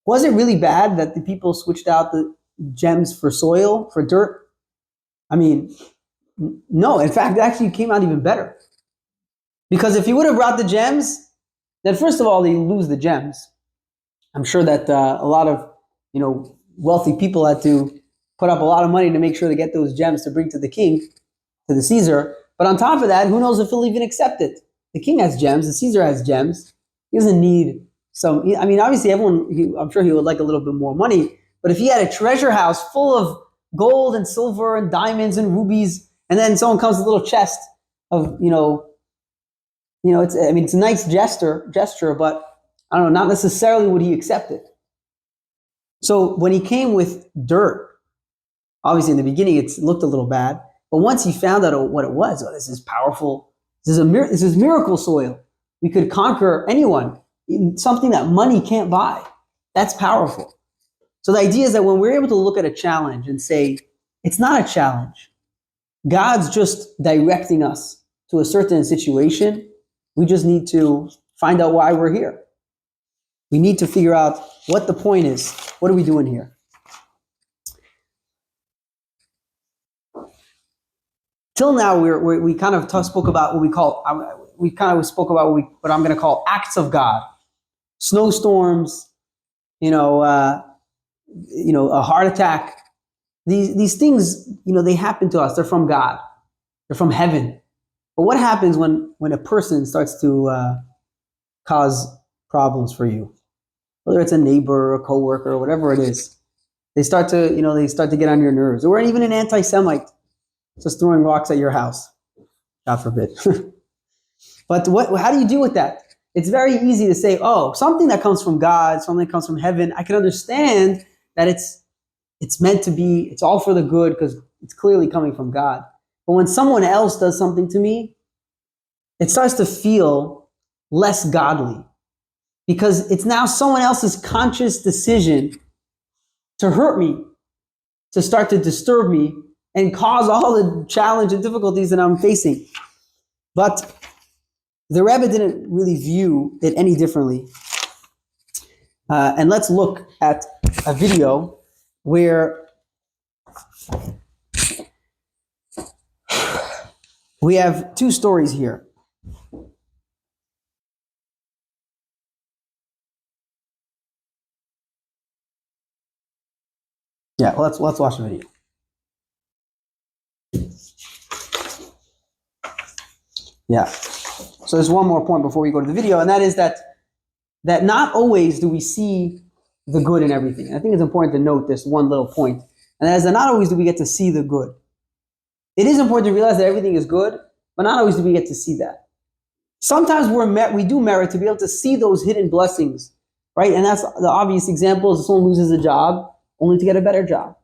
was it really bad that the people switched out the gems for soil, for dirt? I mean, no, in fact, it actually came out even better. Because if he would have brought the gems, then first of all, they lose the gems. I'm sure that a lot of, wealthy people had to put up a lot of money to make sure to get those gems to bring to the king, to the Caesar. But on top of that, who knows if he'll even accept it? The king has gems, the Caesar has gems. He doesn't need obviously I'm sure he would like a little bit more money, but if he had a treasure house full of gold and silver and diamonds and rubies, and then someone comes with a little chest of, it's a nice gesture, but I don't know, not necessarily would he accept it. So when he came with dirt, obviously in the beginning it looked a little bad, but once he found out what it was, this is powerful, this is miracle soil. We could conquer anyone, something that money can't buy. That's powerful. So the idea is that when we're able to look at a challenge and say, it's not a challenge, God's just directing us to a certain situation, we just need to find out why we're here. We need to figure out what the point is. What are we doing here? Till now, we kind of spoke about what we call, what I'm going to call acts of God. Snowstorms, a heart attack. These things, they happen to us. They're from God. They're from heaven. But what happens when a person starts to cause problems for you? Whether it's a neighbor or a coworker or whatever it is, they start to get on your nerves. Or even an anti-Semite just throwing rocks at your house. God forbid. But how do you deal with that? It's very easy to say, something that comes from God, something that comes from heaven, I can understand that it's meant to be, it's all for the good because it's clearly coming from God. But when someone else does something to me, it starts to feel less godly because it's now someone else's conscious decision to hurt me, to start to disturb me and cause all the challenge and difficulties that I'm facing. But the Rebbe didn't really view it any differently. And let's look at a video where we have two stories here. Yeah, let's watch the video. Yeah. So there's one more point before we go to the video, and that is that not always do we see the good in everything. And I think it's important to note this one little point, and that is that not always do we get to see the good. It is important to realize that everything is good, but not always do we get to see that. Sometimes we do merit to be able to see those hidden blessings, right? And that's the obvious example is someone loses a job only to get a better job.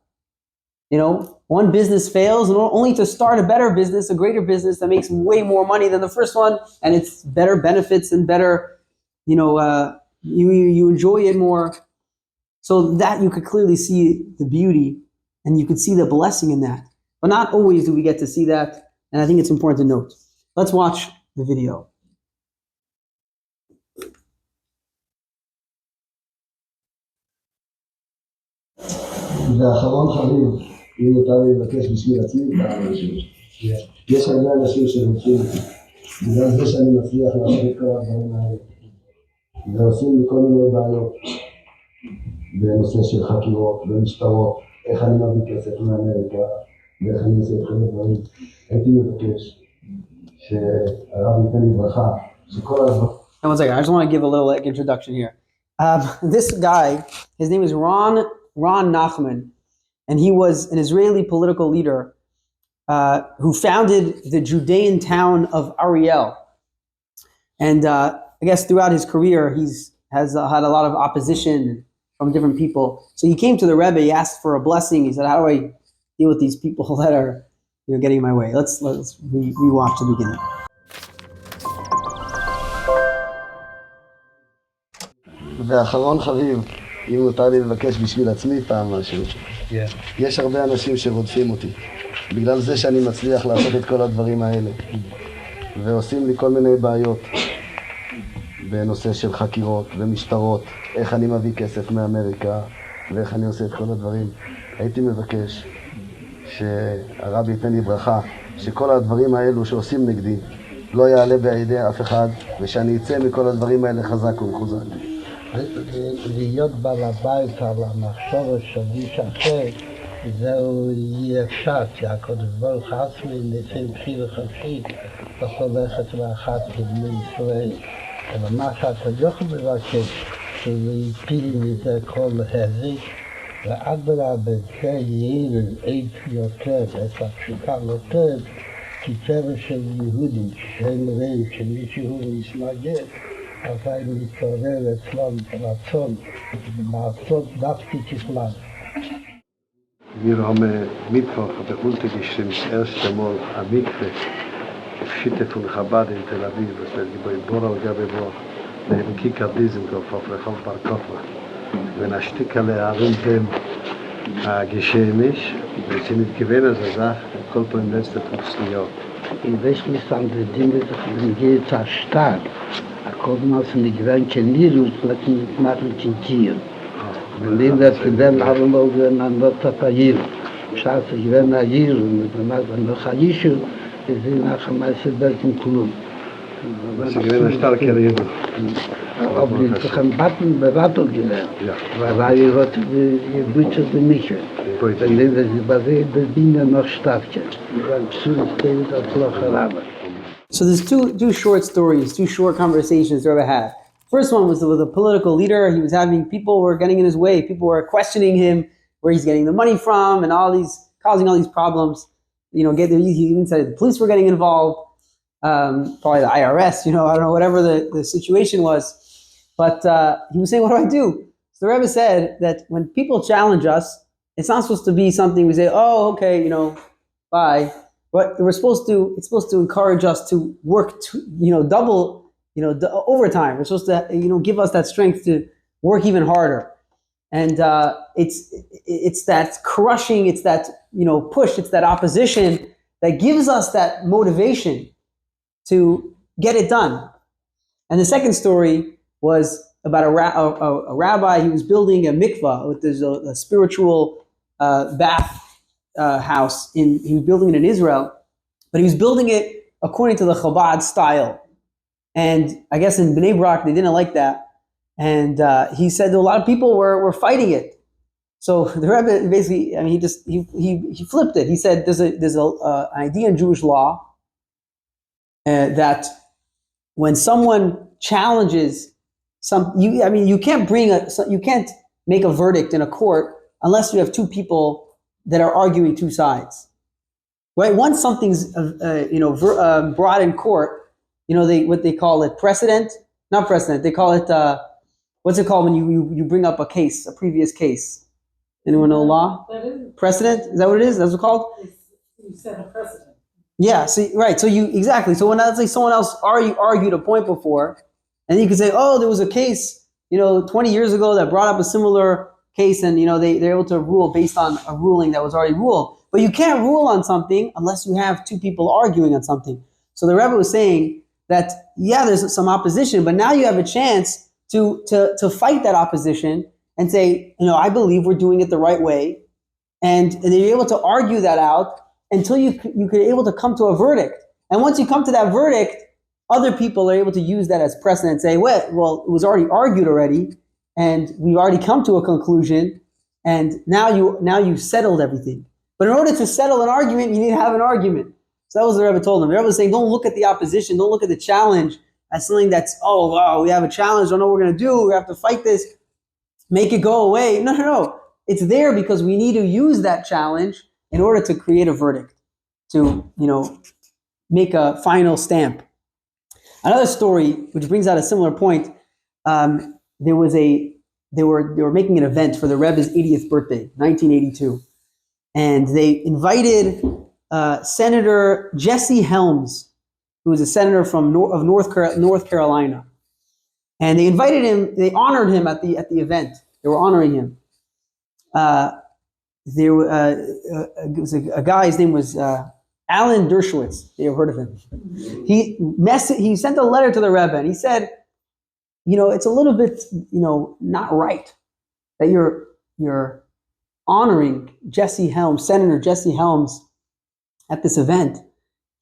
One business fails and only to start a better business, a greater business that makes way more money than the first one, and it's better benefits and better, you enjoy it more. So that you could clearly see the beauty and you could see the blessing in that. But not always do we get to see that, and I think it's important to note. Let's watch the video. ואחרון חביב, אם מותר לי לבקש בשביל עצמי פעם ראשונה. יש הרבה אנשים שמוצאים בגלל זה שאני מצליח לעשות את כל הדברים האלה. ועושים לי כל מיני בעיות בנושא של חקירות ומשטרות, איך אני מביא כסף מאמריקה, ואיך אני עושה את כל הדברים. הייתי מבקש שהרב ייתן לי ברכה, שכל הדברים... One second, I just want to give a little introduction here. This guy, his name is Ron Nachman, and he was an Israeli political leader who founded the Judean town of Ariel. And I guess throughout his career, he's has had a lot of opposition from different people. So he came to the Rebbe, he asked for a blessing. He said, how do I deal with these people that are getting in my way? Let's rewatch the beginning. ואחרון חביב, אם מותר לי לבקש בשביל עצמי פעם משהו. יש הרבה אנשים שרודפים אותי. בגלל זה שאני מצליח לעשות את כל הדברים האלה. ועושים לי כל מיני בעיות. בנושא של חקירות ומשטרות, איך אני מביא כסף מאמריקה ואיך אני עושה את כל הדברים. הייתי מבקש שהרב ייתן לי ברכה, שכל הדברים האלו שעושים נגדי לא יעלה בידי אף אחד, ושאני אצא מכל הדברים האלה חזק ומחוזק. להיות בעל הבית על המחשוב של איש אחר, זהו אי אפשר, כי הקדוש ברוך הוא עצמי לפי בחי וחפשי, יכול ללכת לאחת בבני ישראל. אבל מה שאתה יכול לבקש, שהוא יפיל מזה כל הזיק, ואדרבה, זה יהיה עד יותר, את הפסיקה יותר, כי טבע של יהודים, שהם רואים שמישהו מתנגד, אז הם מתעורר אצלם רצון לעשות דווקא ככלל. Wir haben Mittwoch begrüßt das erste Mal am Mikve, Schitte von Chabad in Tel Aviv, das wird bei Bora und Gabe Bora, neben Kikar Dizengoff auf Rechov Bar Kochma. Wenn ein Stück alle Arunten geschehen ist, wir sind nicht gewähnt, als Sache, kommt im letzten 15 Jahren. Ich weiß nicht, an der Dinge, dass man geht als Staat, kommt man aus nicht gewähnt, kein Virus, lassen nicht machen, kein Tier. Wenn die das gewähnt, haben wir gegeneinander Tapayir. Schaß, ich gewähnt ein Jir, und dann hat man noch ein Jischu, wir sind nach dem Meisterberg im Klub. Das ist gewähnt ein starker Jir. Aber die sich ein Batten beraten gelernt, weil er hat die Bütze für mich. Wenn die das übersehen, das Ding noch stärker. So there's two short stories, two short conversations the Rebbe had. First one was with a political leader. He was having people were getting in his way. People were questioning him, where he's getting the money from, and causing all these problems. He even said the police were getting involved, probably the IRS. I don't know, whatever the situation was. But he was saying, what do I do? So the Rebbe said that when people challenge us, it's not supposed to be something we say, oh, okay, bye. But it's supposed to encourage us to work, double. Overtime. It's supposed to, give us that strength to work even harder. And it's that crushing, it's that, push, it's that opposition that gives us that motivation to get it done. And the second story was about a rabbi. He was building a mikvah, with a spiritual bath house. He was building it in Israel, but he was building it according to the Chabad style. And I guess in Bnei Brak, they didn't like that. And he said that a lot of people were fighting it. So the Rebbe basically, he flipped it. He said there's an idea in Jewish law that when someone challenges you can't make a verdict in a court unless you have two people that are arguing two sides. Right? Once something's brought in court, what they call it, precedent? Not precedent. They call it, what's it called when you bring up a previous case? Anyone know law? Precedent? Is that what it is? That's what it's called? You said a precedent. Yeah, so, right. So exactly. So when let's say someone else argued a point before, and you could say, oh, there was a case, 20 years ago that brought up a similar case, and, they're able to rule based on a ruling that was already ruled. But you can't rule on something unless you have two people arguing on something. So the Rebbe was saying that, there's some opposition, but now you have a chance to fight that opposition and say, I believe we're doing it the right way. And then you're able to argue that out until you could be able to come to a verdict. And once you come to that verdict, other people are able to use that as precedent and say, well, it was already argued already, and we've already come to a conclusion, and now you settled everything. But in order to settle an argument, you need to have an argument. So that was what the Rebbe told him. The Rebbe was saying, don't look at the opposition, don't look at the challenge as something that's, oh, wow, we have a challenge, don't know what we're going to do, we have to fight this, make it go away. No. It's there because we need to use that challenge in order to create a verdict, to, make a final stamp. Another story, which brings out a similar point, they were making an event for the Rebbe's 80th birthday, 1982. And they invited Senator Jesse Helms, who was a senator from North Carolina. And they invited him, they honored him at the event. They were honoring him. There was a guy, his name was Alan Dershowitz. You ever heard of him? He sent a letter to the Rebbe and he said, it's a little bit, not right that you're honoring Jesse Helms, Senator Jesse Helms, at this event.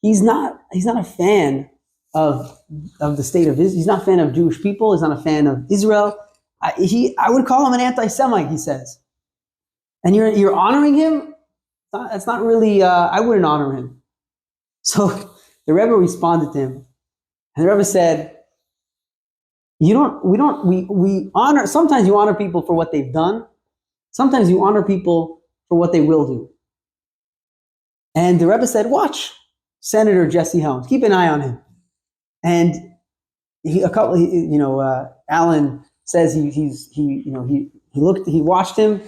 He's not a fan of the state of Israel. He's not a fan of Jewish people. He's not a fan of Israel. I would call him an anti-Semite, he says. And you're honoring him? That's not really, I wouldn't honor him. So the Rebbe responded to him. And the Rebbe said, we honor, sometimes you honor people for what they've done. Sometimes you honor people for what they will do. And the Rebbe said, watch Senator Jesse Helms, keep an eye on him. And Alan says he watched him.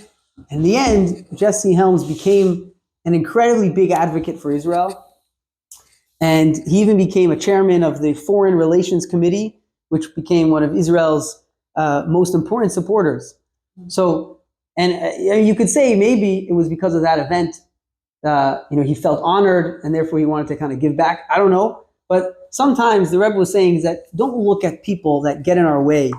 In the end, Jesse Helms became an incredibly big advocate for Israel. And he even became a chairman of the Foreign Relations Committee, which became one of Israel's most important supporters. So, and you could say maybe it was because of that event, he felt honored and therefore he wanted to kind of give back. I don't know. But sometimes the Rebbe was saying is that don't look at people that get in our way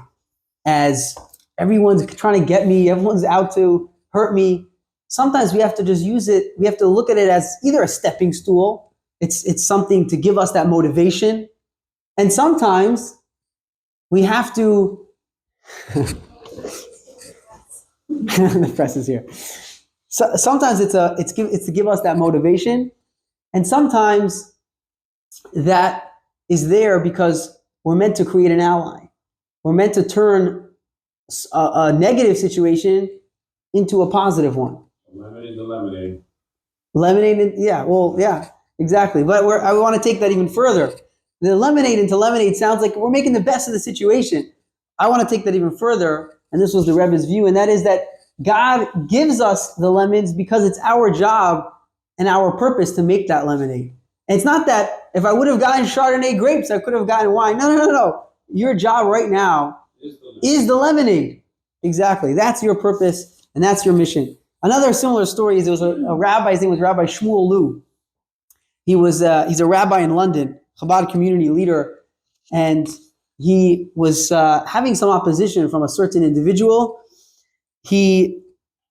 as everyone's trying to get me, everyone's out to hurt me. Sometimes we have to just use it. We have to look at it as either a stepping stool. It's something to give us that motivation. And sometimes we have to, the press is here. So, sometimes it's to give us that motivation. And sometimes that is there because we're meant to create an ally. We're meant to turn a negative situation into a positive one. Lemonade to lemonade. Lemonade, yeah, exactly. But I want to take that even further. The lemonade into lemonade sounds like we're making the best of the situation. I want to take that even further, and this was the Rebbe's view, and that is that God gives us the lemons because it's our job and our purpose to make that lemonade. And it's not that if I would have gotten Chardonnay grapes, I could have gotten wine. No. Your job right now is the lemonade. Exactly. That's your purpose and that's your mission. Another similar story is there was a rabbi, his name was Rabbi Shmuel Lu. He's a rabbi in London, Chabad community leader, and he was having some opposition from a certain individual. He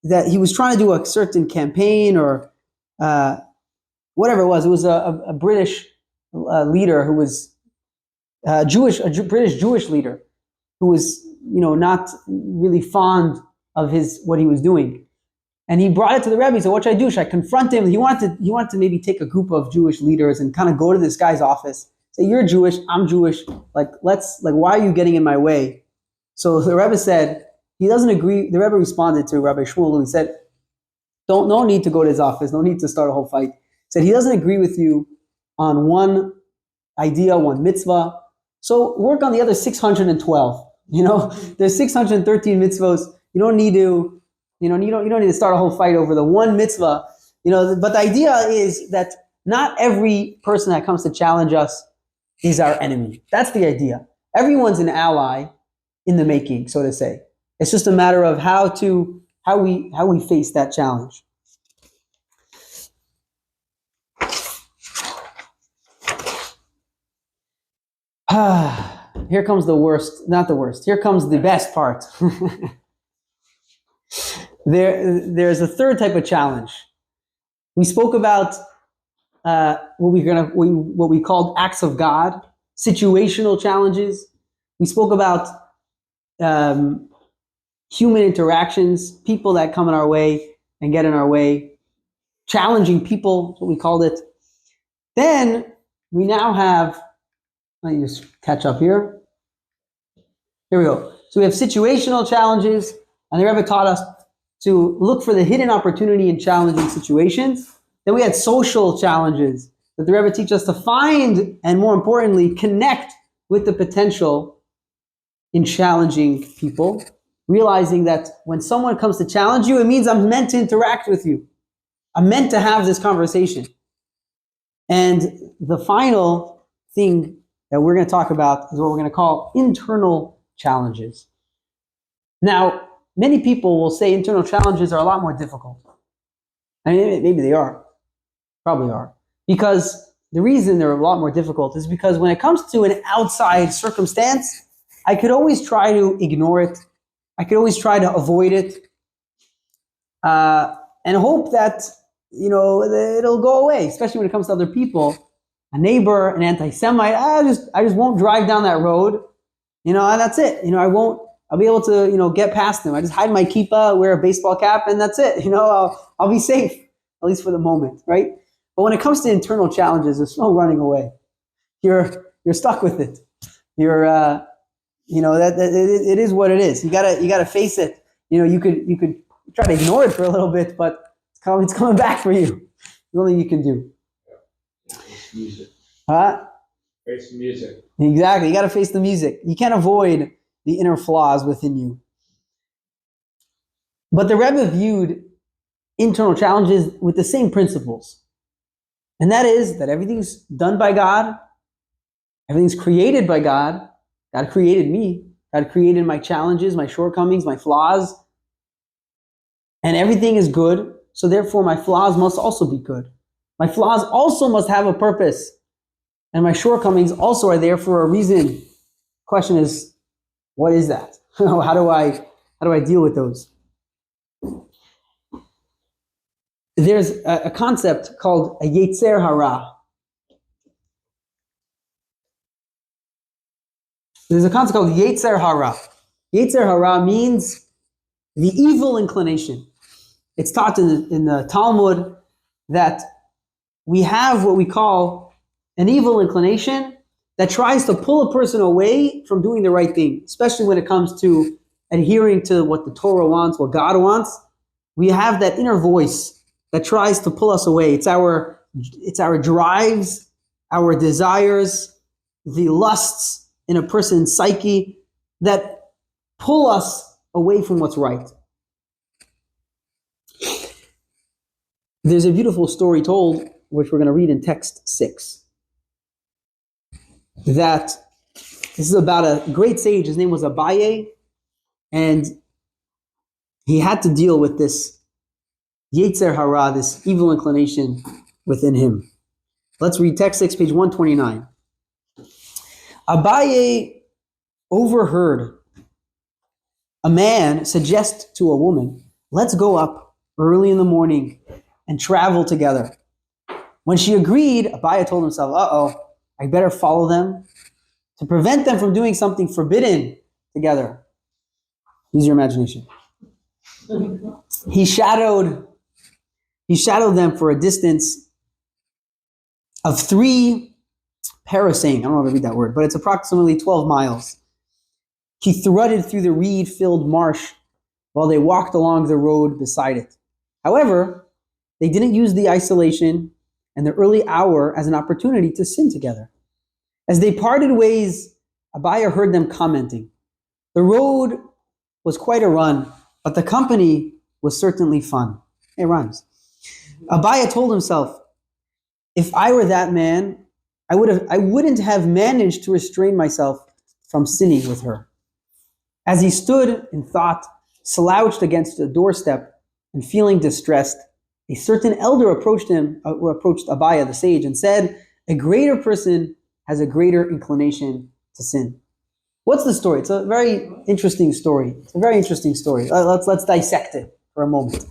was trying to do a certain campaign or whatever it was. It was a British leader who was a British Jewish leader who was not really fond of what he was doing. And he brought it to the Rebbe. He said, what should I do? Should I confront him? He wanted to maybe take a group of Jewish leaders and kind of go to this guy's office, say, you're Jewish, I'm Jewish, why are you getting in my way? So the Rebbe said, he doesn't agree. The Rebbe responded to Rabbi Shmuel. He said, no need to go to his office, no need to start a whole fight. He said, he doesn't agree with you on one idea, one mitzvah. So work on the other 612. There's 613 mitzvahs. You don't need to, you don't need to start a whole fight over the one mitzvah. But the idea is that not every person that comes to challenge us is our enemy. That's the idea. Everyone's an ally in the making, so to say. It's just a matter of how we face that challenge. Here comes the worst, not the worst. Here comes the best part. There's a third type of challenge. We spoke about what we called acts of God, situational challenges. We spoke about human interactions, people that come in our way and get in our way, challenging people, what we called it. Then we now have, let me just catch up here. Here we go. So we have situational challenges, and the Rebbe taught us to look for the hidden opportunity in challenging situations. Then we had social challenges that the Rebbe teaches us to find, and more importantly, connect with the potential in challenging people, realizing that when someone comes to challenge you, it means I'm meant to interact with you. I'm meant to have this conversation. And the final thing that we're going to talk about is what we're going to call internal challenges. Now, many people will say internal challenges are a lot more difficult. I mean, maybe they are. Probably are. Because the reason they're a lot more difficult is because when it comes to an outside circumstance, I could always try to ignore it. I could always try to avoid it. And hope that, it'll go away, especially when it comes to other people. A neighbor, an anti-Semite, I just won't drive down that road. And that's it. I'll be able to, get past them. I just hide my kippah, wear a baseball cap, and that's it. I'll be safe, at least for the moment, right? But when it comes to internal challenges, there's no running away. You're stuck with it. You're, that it is what it is. You gotta face it. You could try to ignore it for a little bit, but it's coming back for you. There's nothing you can do. Music. Huh? Face the music. Exactly. You got to face the music. You can't avoid the inner flaws within you. But the Rebbe viewed internal challenges with the same principles. And that is that everything's done by God. Everything's created by God. God created me. God created my challenges, my shortcomings, my flaws. And everything is good. So therefore, my flaws must also be good. My flaws also must have a purpose. And my shortcomings also are there for a reason. Question is, what is that? How do I deal with those? There's a concept called a yetzer hara. There's a concept called yetzer hara. Yetzer hara means the evil inclination. It's taught in the Talmud that we have what we call an evil inclination that tries to pull a person away from doing the right thing, especially when it comes to adhering to what the Torah wants, what God wants. We have that inner voice that tries to pull us away. It's our drives, our desires, the lusts in a person's psyche that pull us away from what's right. There's a beautiful story told, which we're going to read in text 6. That this is about a great sage. His name was Abaye, and he had to deal with this yetzer hara, this evil inclination within him. Let's read text 6, page 129. Abaye overheard a man suggest to a woman, "Let's go up early in the morning and travel together." When she agreed, Abaye told himself, I better follow them to prevent them from doing something forbidden together. Use your imagination. He shadowed them for a distance of 3 parasang. I don't know how to read that word, but it's approximately 12 miles. He threaded through the reed-filled marsh while they walked along the road beside it. However, they didn't use the isolation and the early hour as an opportunity to sin together. As they parted ways, Abaye heard them commenting. The road was quite a run, but the company was certainly fun. It rhymes. Abaye told himself, if I were that man, I wouldn't have managed to restrain myself from sinning with her. As he stood in thought, slouched against the doorstep and feeling distressed, a certain elder approached Abaye the sage and said, a greater person has a greater inclination to sin. What's the story? It's a very interesting story. Let's dissect it for a moment.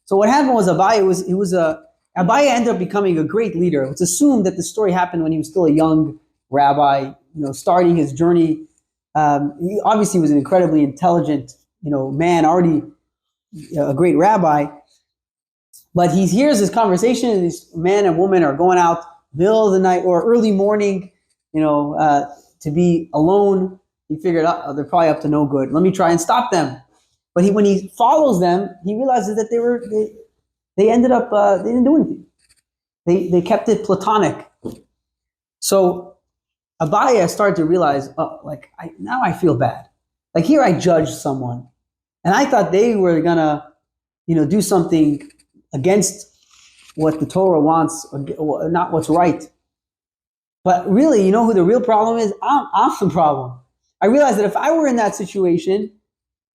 So what happened was Abaye ended up becoming a great leader. It's assumed that the story happened when he was still a young rabbi, starting his journey. He obviously was an incredibly intelligent, man, already a great rabbi. But he hears this conversation, and this man and woman are going out middle of the night or early morning, to be alone. He figured out they're probably up to no good. Let me try and stop them. But when he follows them, he realizes that they ended up they didn't do anything. They kept it platonic. So Abaya started to realize, now I feel bad. Like here I judged someone, and I thought they were gonna, do something against what the Torah wants, or not what's right. But really, you know who the real problem is? I'm the problem. I realized that if I were in that situation,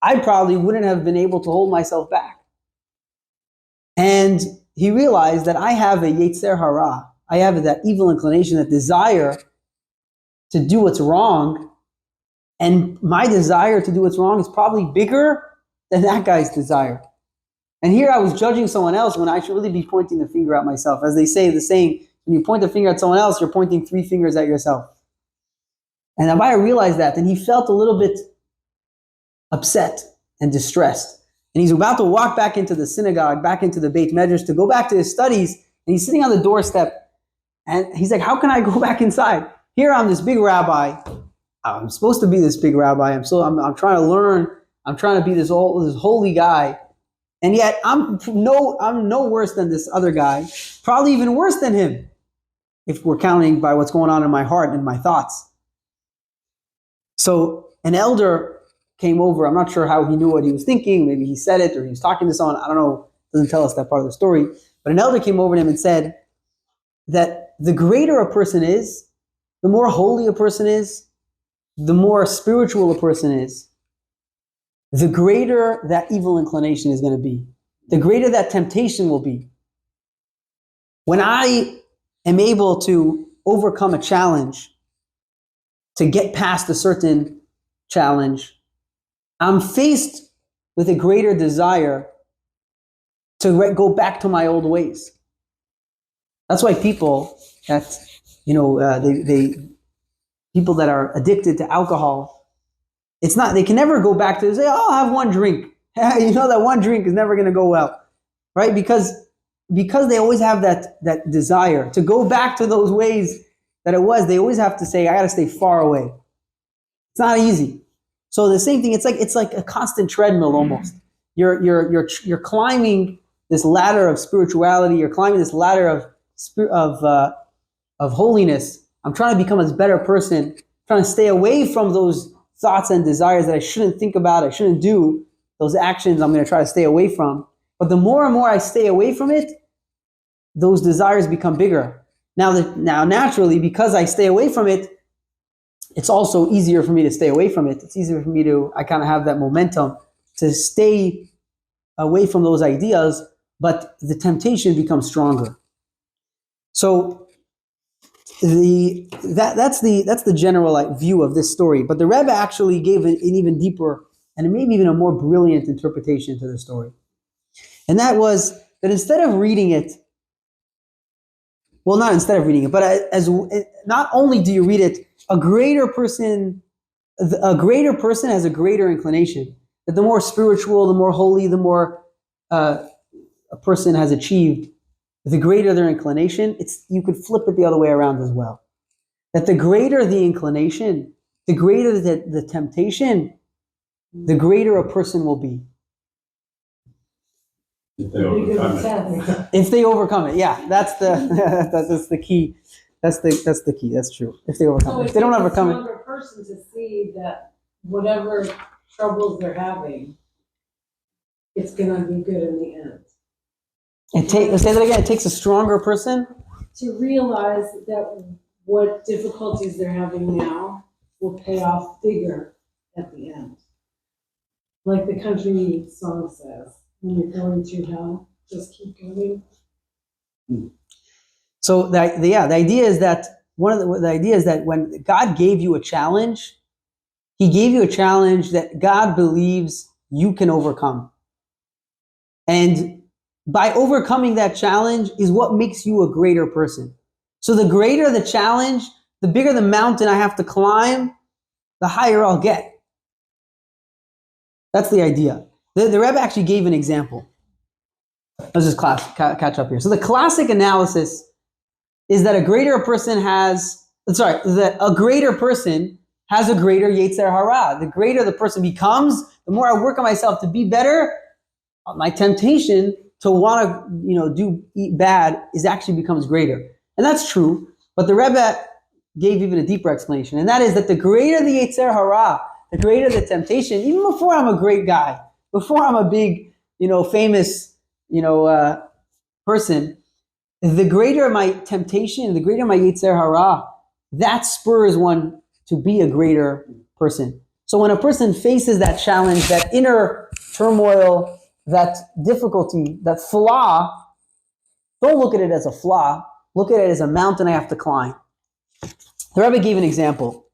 I probably wouldn't have been able to hold myself back. And he realized that I have a yetzer hara. I have that evil inclination, that desire to do what's wrong. And my desire to do what's wrong is probably bigger than that guy's desire. And here I was judging someone else when I should really be pointing the finger at myself. As they say, the saying, when you point the finger at someone else, you're pointing 3 fingers at yourself. And Abaya realized that, and he felt a little bit upset and distressed. And he's about to walk back into the synagogue, back into the Beit Medrash, to go back to his studies, and he's sitting on the doorstep, and he's like, how can I go back inside? Here I'm this big rabbi. I'm supposed to be this big rabbi. I'm trying to learn. I'm trying to be this holy guy. And yet I'm no worse than this other guy, probably even worse than him, if we're counting by what's going on in my heart and my thoughts. So an elder came over. I'm not sure how he knew what he was thinking. Maybe he said it or he was talking to someone. I don't know. It doesn't tell us that part of the story. But an elder came over to him and said that the greater a person is, the more holy a person is, the more spiritual a person is, the greater that evil inclination is going to be. The greater that temptation will be. When I am able to overcome a challenge, to get past a certain challenge, I'm faced with a greater desire to go back to my old ways. That's why people that, people that are addicted to alcohol, they can never go back to say, I'll have one drink. That one drink is never going to go well, right? Because they always have that desire to go back to those ways that it was. They always have to say, I got to stay far away. It's not easy. So the same thing. It's like a constant treadmill almost. You're climbing this ladder of spirituality. You're climbing this ladder of holiness. I'm trying to become a better person. Trying to stay away from those thoughts and desires that I shouldn't think about, I shouldn't do, those actions I'm going to try to stay away from. But the more and more I stay away from it, those desires become bigger. Now naturally, because I stay away from it, it's also easier for me to stay away from it. It's easier for me I kind of have that momentum to stay away from those ideas, but the temptation becomes stronger. So that's the general view of this story. But the Rebbe actually gave an even deeper and maybe even a more brilliant interpretation to the story. And that was that instead of reading it, well, not instead of reading it, but as not only do you read it, a greater person has a greater inclination. That the more spiritual, the more holy, the more a person has achieved, the greater their inclination. You could flip it the other way around as well. That the greater the inclination, the greater the temptation, the greater a person will be. If they overcome it. If they overcome it, yeah, that's the key. That's the key. That's true. If they overcome it, if they don't overcome it, a stronger person to see that whatever troubles they're having, it's gonna be good in the end. Let's say that again. It takes a stronger person to realize that what difficulties they're having now will pay off bigger at the end. Like the country song says, when you're going through hell, just keep going. So the idea is that the idea is that when God gave you a challenge, He gave you a challenge that God believes you can overcome. And by overcoming that challenge is what makes you a greater person. So the greater the challenge, the bigger the mountain I have to climb, the higher I'll get. That's the idea. The Rebbe actually gave an example. Let's just catch up here. So the classic analysis is that a greater person has a greater Yetzer Hara. The greater the person becomes, the more I work on myself to be better, my temptation to want to, eat bad becomes greater. And that's true. But the Rebbe gave even a deeper explanation. And that is that the greater the Yetzer Hara, the greater the temptation, even before I'm a great guy, before I'm a big, famous, person, the greater my temptation, the greater my Yetzer Hara, that spurs one to be a greater person. So when a person faces that challenge, that inner turmoil, that difficulty, that flaw, don't look at it as a flaw. Look at it as a mountain I have to climb. The Rebbe gave an example.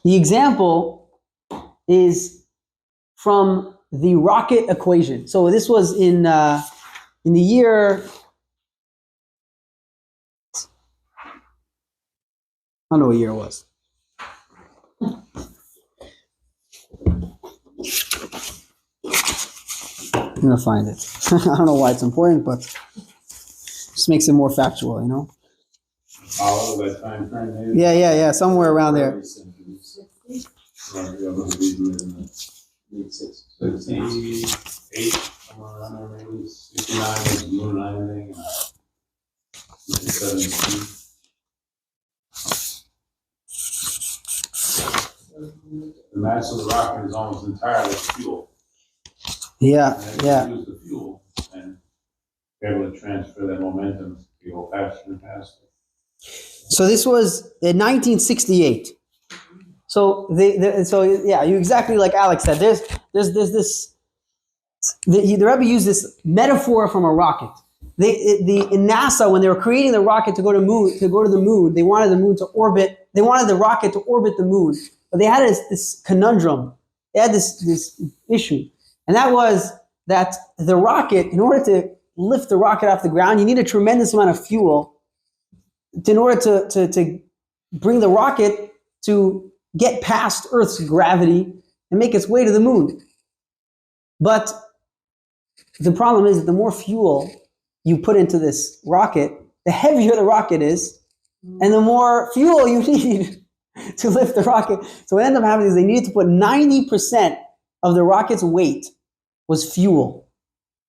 The example is from the rocket equation. So this was in the year, I don't know what year it was. I'm gonna find it. I don't know why it's important, but just makes it more factual, Follow that time frame, maybe? Yeah, somewhere around there. 68, somewhere around there, maybe 69 was the moon landing, 17. The mass of the rocket is almost entirely fuel. Yeah. And use the fuel and be able to transfer that momentum to go faster and faster. So this was in 1968. So you exactly like Alex said. There's this. The Rebbe used this metaphor from a rocket. In NASA, when they were creating the rocket to go to the moon, they wanted the moon to orbit. They wanted the rocket to orbit the moon, but they had this conundrum. They had this issue, and that was that the rocket, in order to lift the rocket off the ground, you need a tremendous amount of fuel in order to bring the rocket to get past Earth's gravity and make its way to the moon. But the problem is that the more fuel you put into this rocket, the heavier the rocket is, and the more fuel you need to lift the rocket. So what ended up happening is they needed to put 90% of the rocket's weight was fuel,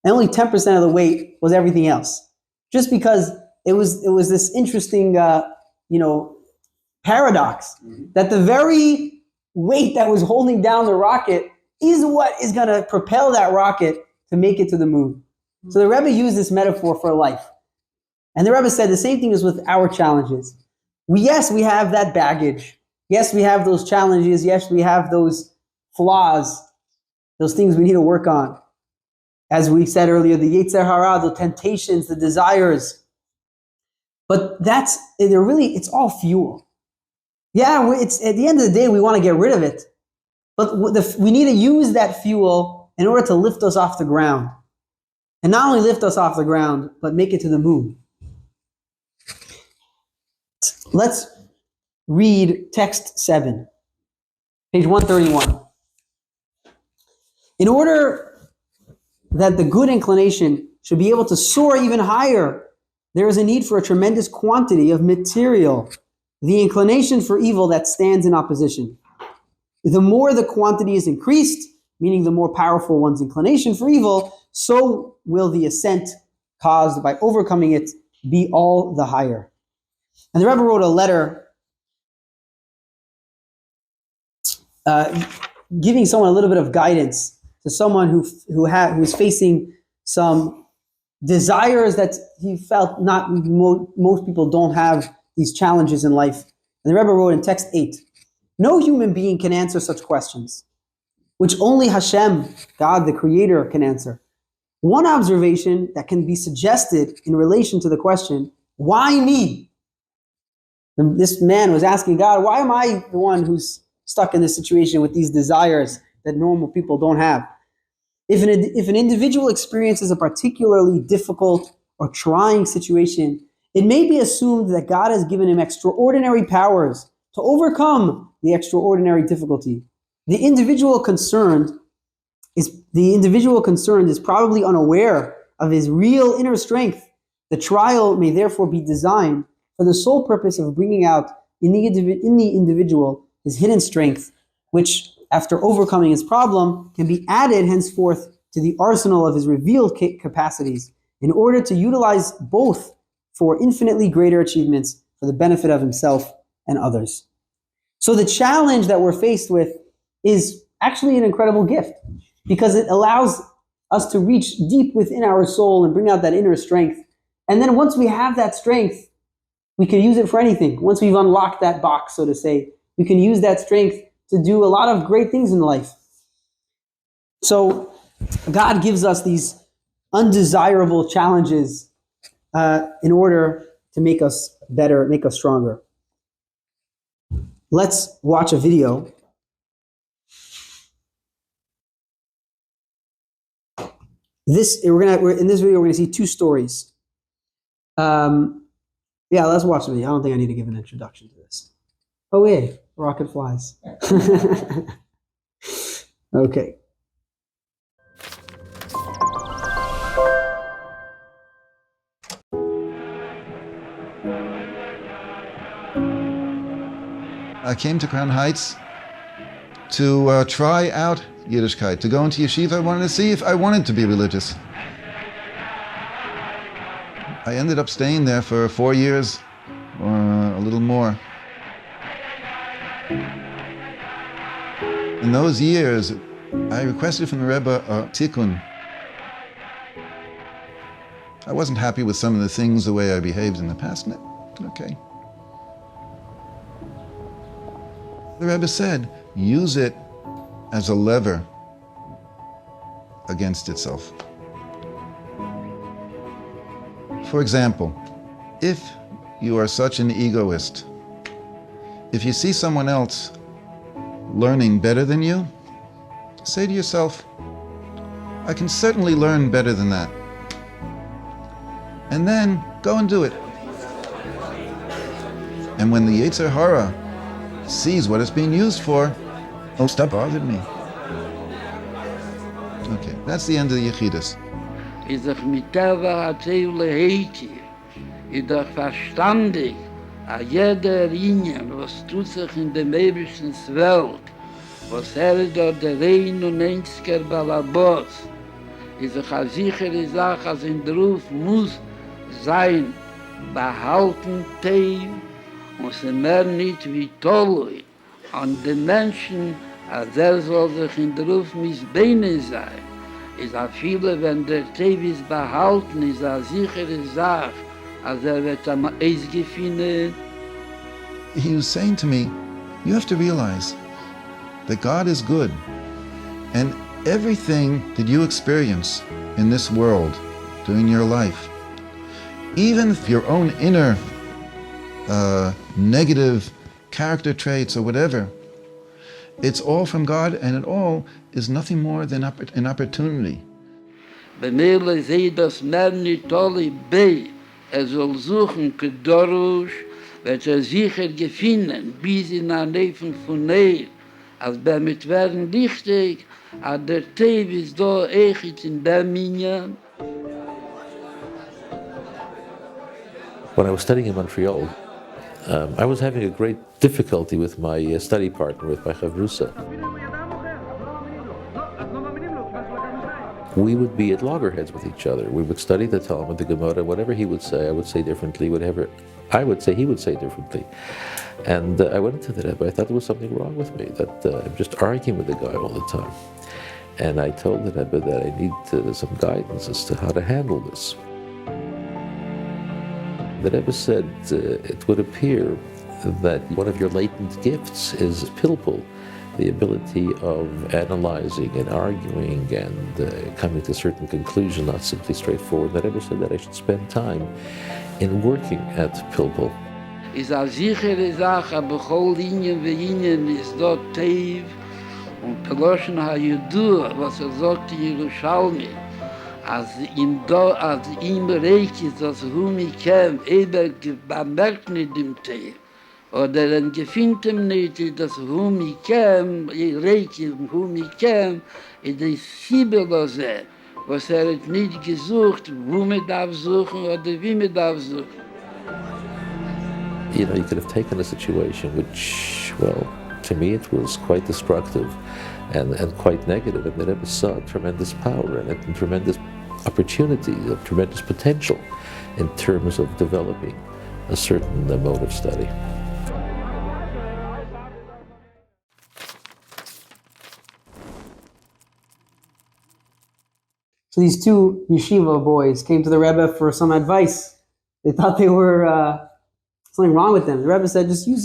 and only 10% of the weight was everything else. Just because it was this interesting, paradox that the very weight that was holding down the rocket is what is going to propel that rocket to make it to the moon. So the Rebbe used this metaphor for life. And the Rebbe said the same thing is with our challenges. We have that baggage. Yes, we have those challenges. Yes, we have those flaws, those things we need to work on. As we said earlier, the Yetzer Hara, the temptations, the desires. But it's all fuel. Yeah, it's at the end of the day, we want to get rid of it. But we need to use that fuel in order to lift us off the ground. And not only lift us off the ground, but make it to the moon. Let's read text 7, page 131. In order that the good inclination should be able to soar even higher, there is a need for a tremendous quantity of material, the inclination for evil that stands in opposition. The more the quantity is increased, meaning the more powerful one's inclination for evil, so will the ascent caused by overcoming it be all the higher. And the Rebbe wrote a letter giving someone a little bit of guidance, to someone who's facing some desires that he felt most people don't have these challenges in life. And the Rebbe wrote in text 8, no human being can answer such questions, which only Hashem, God the Creator, can answer. One observation that can be suggested in relation to the question, why me? This man was asking God, why am I the one who's stuck in this situation with these desires that normal people don't have? If an individual experiences a particularly difficult or trying situation, it may be assumed that God has given him extraordinary powers to overcome the extraordinary difficulty. The individual concerned the individual concerned is probably unaware of his real inner strength. The trial may therefore be designed for the sole purpose of bringing out in the individual his hidden strength, which, after overcoming his problem, can be added henceforth to the arsenal of his revealed capacities in order to utilize both for infinitely greater achievements for the benefit of himself and others. So the challenge that we're faced with is actually an incredible gift, because it allows us to reach deep within our soul and bring out that inner strength. And then once we have that strength, we can use it for anything. Once we've unlocked that box, so to say, we can use that strength to do a lot of great things in life. So God gives us these undesirable challenges in order to make us better, make us stronger. Let's watch a video. In this video, we're gonna see two stories. Yeah, let's watch the video. I don't think I need to give an introduction to this. Oh, yeah, rocket flies. Okay. I came to Crown Heights to try out Yiddishkeit, to go into yeshiva. I wanted to see if I wanted to be religious. I ended up staying there for 4 years, or a little more. In those years, I requested from the Rebbe a tikkun. I wasn't happy with some of the things, the way I behaved in the past. Okay. The Rebbe said, use it as a lever against itself. For example, if you are such an egoist, if you see someone else learning better than you, say to yourself, I can certainly learn better than that. And then go and do it. And when the Yetzer Hara sees what it's being used for, oh, stop bothering me. Okay, that's the end of the Yechidus. Is doch mit der Erzähle heiti, ist doch verstandig, a jeder Linie, was tut sich in der ewigsten Welt, was dort der rein und einziger Balabos, ist doch eine sichere Sache, als in der Ruf muss sein, behalten Teil, und sie mehr nicht wie Tollui an den Menschen, als soll sich in der Ruf missbeinen sein. Ist auch viele, wenn der Tevis behalten, ist eine sichere Sache, als wird am Eis gefunden. He was saying to me, you have to realize that God is good, and everything that you experience in this world during your life, even your own inner negative character traits or whatever, it's all from God, and it all is nothing more than an opportunity. Bemele sei das mehr nicht alle bei, soll suchen kedorosh, wird sicher gefunden, bis in ein Leben von als damit werden richtig, der Tev ist da echt in der Minyan. When I was studying in Montreal, I was having a great difficulty with my study partner, with my chavrusa. We would be at loggerheads with each other. We would study the Talmud, the Gemara, whatever he would say, I would say differently, whatever I would say, he would say differently. And I went into the Rebbe, I thought there was something wrong with me, that I'm just arguing with the guy all the time. And I told the Rebbe that I need some guidance as to how to handle this. The Rebbe said, it would appear that one of your latent gifts is pilpul, the ability of analyzing and arguing and coming to a certain conclusion, not simply straightforward. The Rebbe said that I should spend time in working at pilpul. Is a sichere Sache, bechol Linien wie Linien ist dort Tev und Peloschen ha-Yudur, was sagt in Yerushalmi, als ihm reich ist, dass Rumi käm, bemerkt nicht dem Tev, oder ein gefintem nicht, das Humikem, Reiki, Humikem, in der Sibelose, was hat nicht gesucht, wo man darf suchen oder wie man darf suchen. You know, you could have taken a situation which, well, to me it was quite destructive and quite negative, and the Rebbe saw tremendous power in it and tremendous opportunity, tremendous potential in terms of developing a certain mode of study. So these two yeshiva boys came to the Rebbe for some advice. They thought they were something wrong with them. The Rebbe said, just use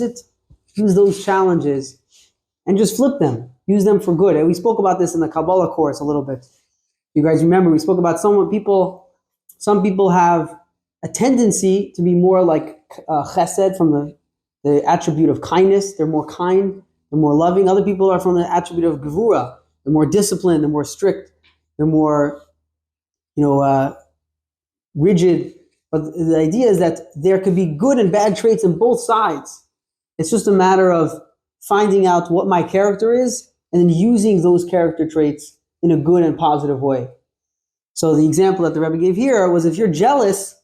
those challenges and just flip them. Use them for good. And we spoke about this in the Kabbalah course a little bit. You guys remember, we spoke about some people have a tendency to be more like chesed, from the attribute of kindness. They're more kind, they're more loving. Other people are from the attribute of gevura. They're more disciplined, they're more strict, they're more rigid. But the idea is that there could be good and bad traits in both sides. It's just a matter of finding out what my character is and then using those character traits in a good and positive way. So the example that the Rebbe gave here was, if you're jealous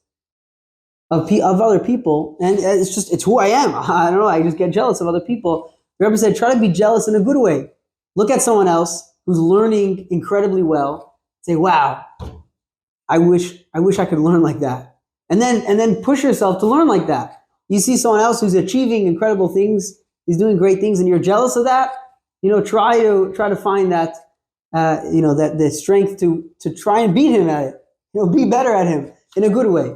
of other people, and it's who I am. I don't know, I just get jealous of other people. The Rebbe said, try to be jealous in a good way. Look at someone else who's learning incredibly well. Say, wow, I wish I could learn like that. And then push yourself to learn like that. You see someone else who's achieving incredible things, he's doing great things, and you're jealous of that. Try to find that that the strength to try and beat him at it. Be better at him in a good way,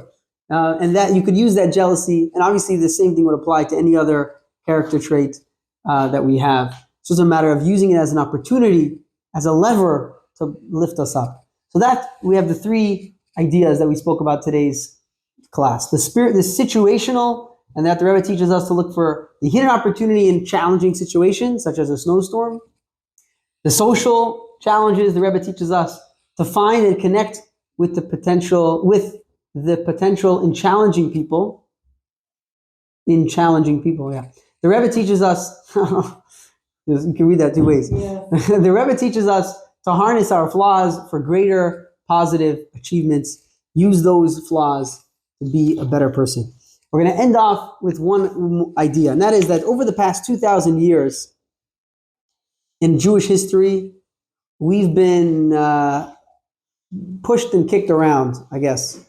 and that you could use that jealousy. And obviously, the same thing would apply to any other character trait that we have. It's just a matter of using it as an opportunity, as a lever to lift us up. So that we have the three ideas that we spoke about today's class: the situational, and that the Rebbe teaches us to look for the hidden opportunity in challenging situations, such as a snowstorm. The social challenges, the Rebbe teaches us to find and connect with the potential in challenging people. The Rebbe teaches us, you can read that two ways. Yeah. The Rebbe teaches us to harness our flaws for greater positive achievements. Use those flaws to be a better person. We're going to end off with one idea, and that is that over the past 2,000 years in Jewish history, we've been pushed and kicked around, I guess.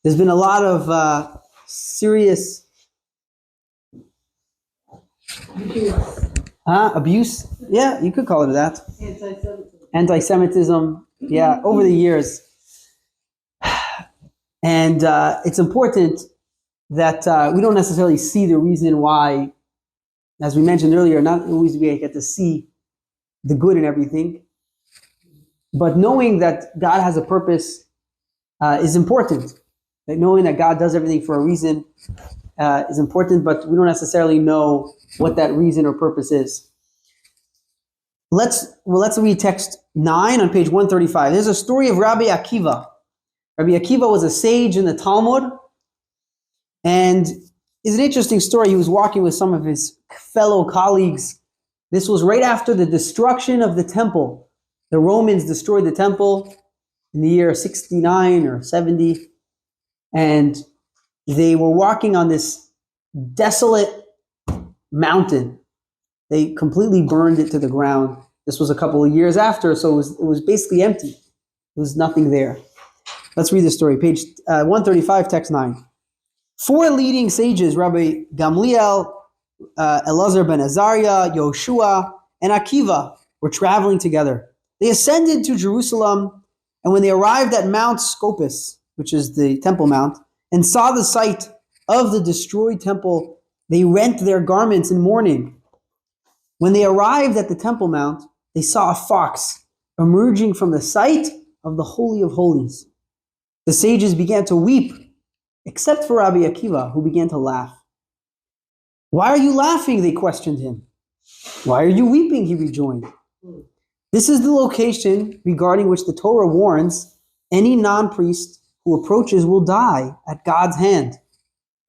There's been a lot of serious abuse. Yeah, you could call it that. Anti-Semitism. Yeah, over the years. And it's important that we don't necessarily see the reason why, as we mentioned earlier, not always we get to see the good in everything, but knowing that God has a purpose is important. That knowing that God does everything for a reason is important, but we don't necessarily know what that reason or purpose is. Let's read text 9 on page 135. There's a story of Rabbi Akiva. Rabbi Akiva was a sage in the Talmud, and it's an interesting story. He was walking with some of his fellow colleagues. This was right after the destruction of the temple. The Romans destroyed the temple in the year 69 or 70, and they were walking on this desolate mountain. They completely burned it to the ground. This was a couple of years after, so it was basically empty. There was nothing there. Let's read the story. Page 135, text 9. 4 leading sages, Rabbi Gamliel, Elazar ben Azariah, Yoshua, and Akiva, were traveling together. They ascended to Jerusalem, and when they arrived at Mount Scopus, which is the Temple Mount, and saw the site of the destroyed temple, they rent their garments in mourning. When they arrived at the Temple Mount, they saw a fox emerging from the site of the Holy of Holies. The sages began to weep, except for Rabbi Akiva, who began to laugh. "Why are you laughing?" they questioned him. "Why are you weeping?" he rejoined. "This is the location regarding which the Torah warns any non-priest who approaches will die at God's hand.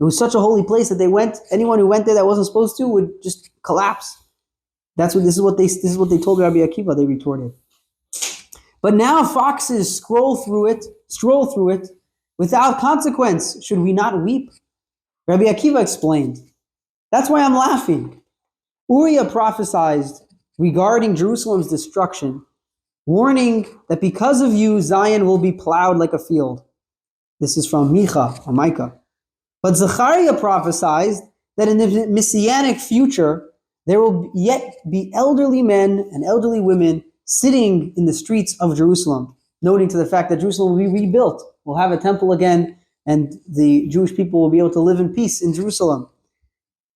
It was such a holy place that anyone who went there that wasn't supposed to would just collapse. This is what they told Rabbi Akiva, they retorted. But now foxes stroll through it without consequence. Should we not weep? Rabbi Akiva explained, that's why I'm laughing. Uriah prophesied regarding Jerusalem's destruction, warning that because of you, Zion will be plowed like a field. This is from Micah. But Zechariah prophesied that in the messianic future, there will yet be elderly men and elderly women sitting in the streets of Jerusalem, noting to the fact that Jerusalem will be rebuilt. We'll have a temple again, and the Jewish people will be able to live in peace in Jerusalem.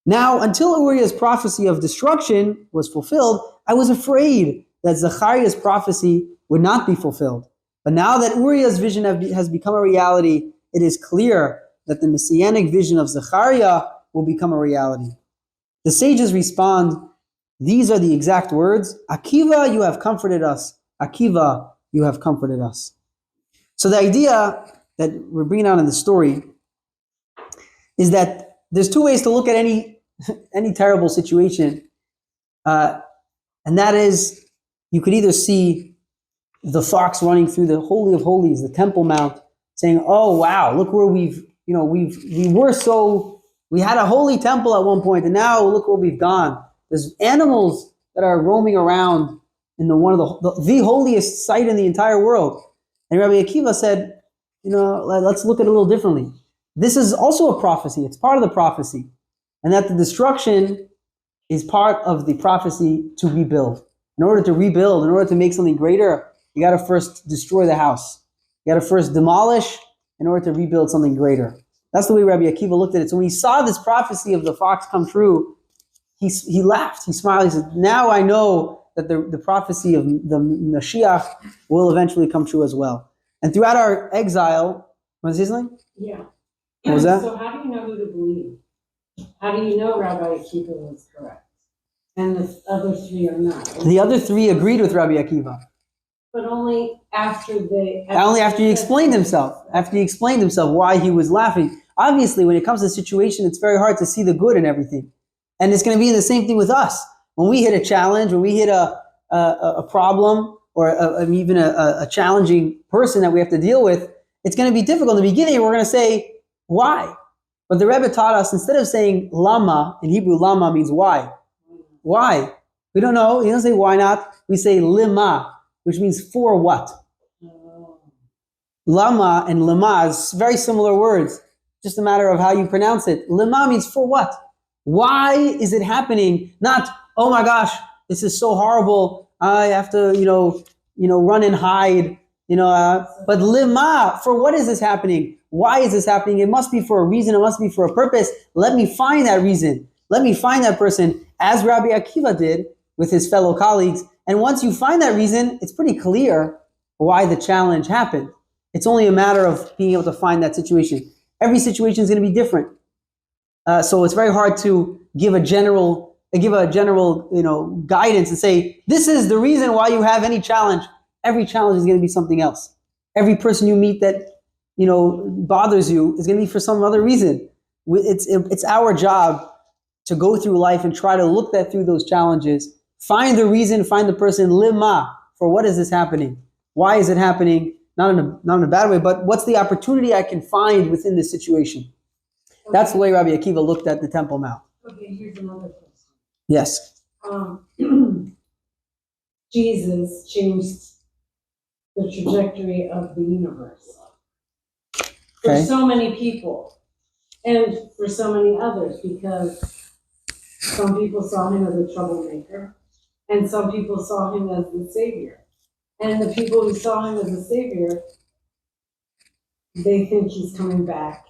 Now, until Uriah's prophecy of destruction was fulfilled, I was afraid that Zechariah's prophecy would not be fulfilled. But now that Uriah's vision has become a reality, it is clear that the messianic vision of Zechariah will become a reality. The sages respond, these are the exact words, Akiva, you have comforted us. Akiva, you have comforted us. So the idea that we're bringing out in the story is that there's two ways to look at any terrible situation. And that is, you could either see the fox running through the Holy of Holies, the Temple Mount, saying, oh wow, look where we had a holy temple at one point, and now look where we've gone. There's animals that are roaming around in one of the holiest site in the entire world. And Rabbi Akiva said, let's look at it a little differently. This is also a prophecy. It's part of the prophecy. And that the destruction is part of the prophecy to rebuild. In order to make something greater, you got to first destroy the house. You got to first demolish in order to rebuild something greater. That's the way Rabbi Akiva looked at it. So when he saw this prophecy of the fox come true, he laughed, he smiled, he said, now I know that the prophecy of the Mashiach will eventually come true as well. And throughout our exile, want to say something? Yeah. What was that? So how do you know who to believe? How do you know Rabbi Akiva was correct? And the other three are not? The other three agreed with Rabbi Akiva. But only after he explained himself. After he explained himself why he was laughing. Obviously, when it comes to a situation, it's very hard to see the good in everything. And it's going to be the same thing with us. When we hit a challenge, when we hit a problem, or even a challenging person that we have to deal with, it's going to be difficult. In the beginning, we're going to say, why? But the Rebbe taught us, instead of saying lama, in Hebrew, lama means why. Why? We don't know. He doesn't say why not. We say lima, which means for what. Lama and lema is very similar words. Just a matter of how you pronounce it. Lema means for what? Why is it happening? Not, oh my gosh, this is so horrible. I have to, run and hide. But lema, for what is this happening? Why is this happening? It must be for a reason. It must be for a purpose. Let me find that reason. Let me find that person, as Rabbi Akiva did with his fellow colleagues. And once you find that reason, it's pretty clear why the challenge happened. It's only a matter of being able to find that situation. Every situation is going to be different. So it's very hard to give a general guidance and say, this is the reason why you have any challenge. Every challenge is going to be something else. Every person you meet that, bothers you is going to be for some other reason. It's our job to go through life and try to look through those challenges, find the reason, find the person, lima, for what is this happening? Why is it happening? Not in a bad way, but what's the opportunity I can find within this situation? Okay. That's the way Rabbi Akiva looked at the Temple Mount. Okay, here's another question. Yes. Jesus changed the trajectory of the universe for so many people and for so many others, because some people saw him as a troublemaker and some people saw him as the savior. And the people who saw him as a savior, they think he's coming back.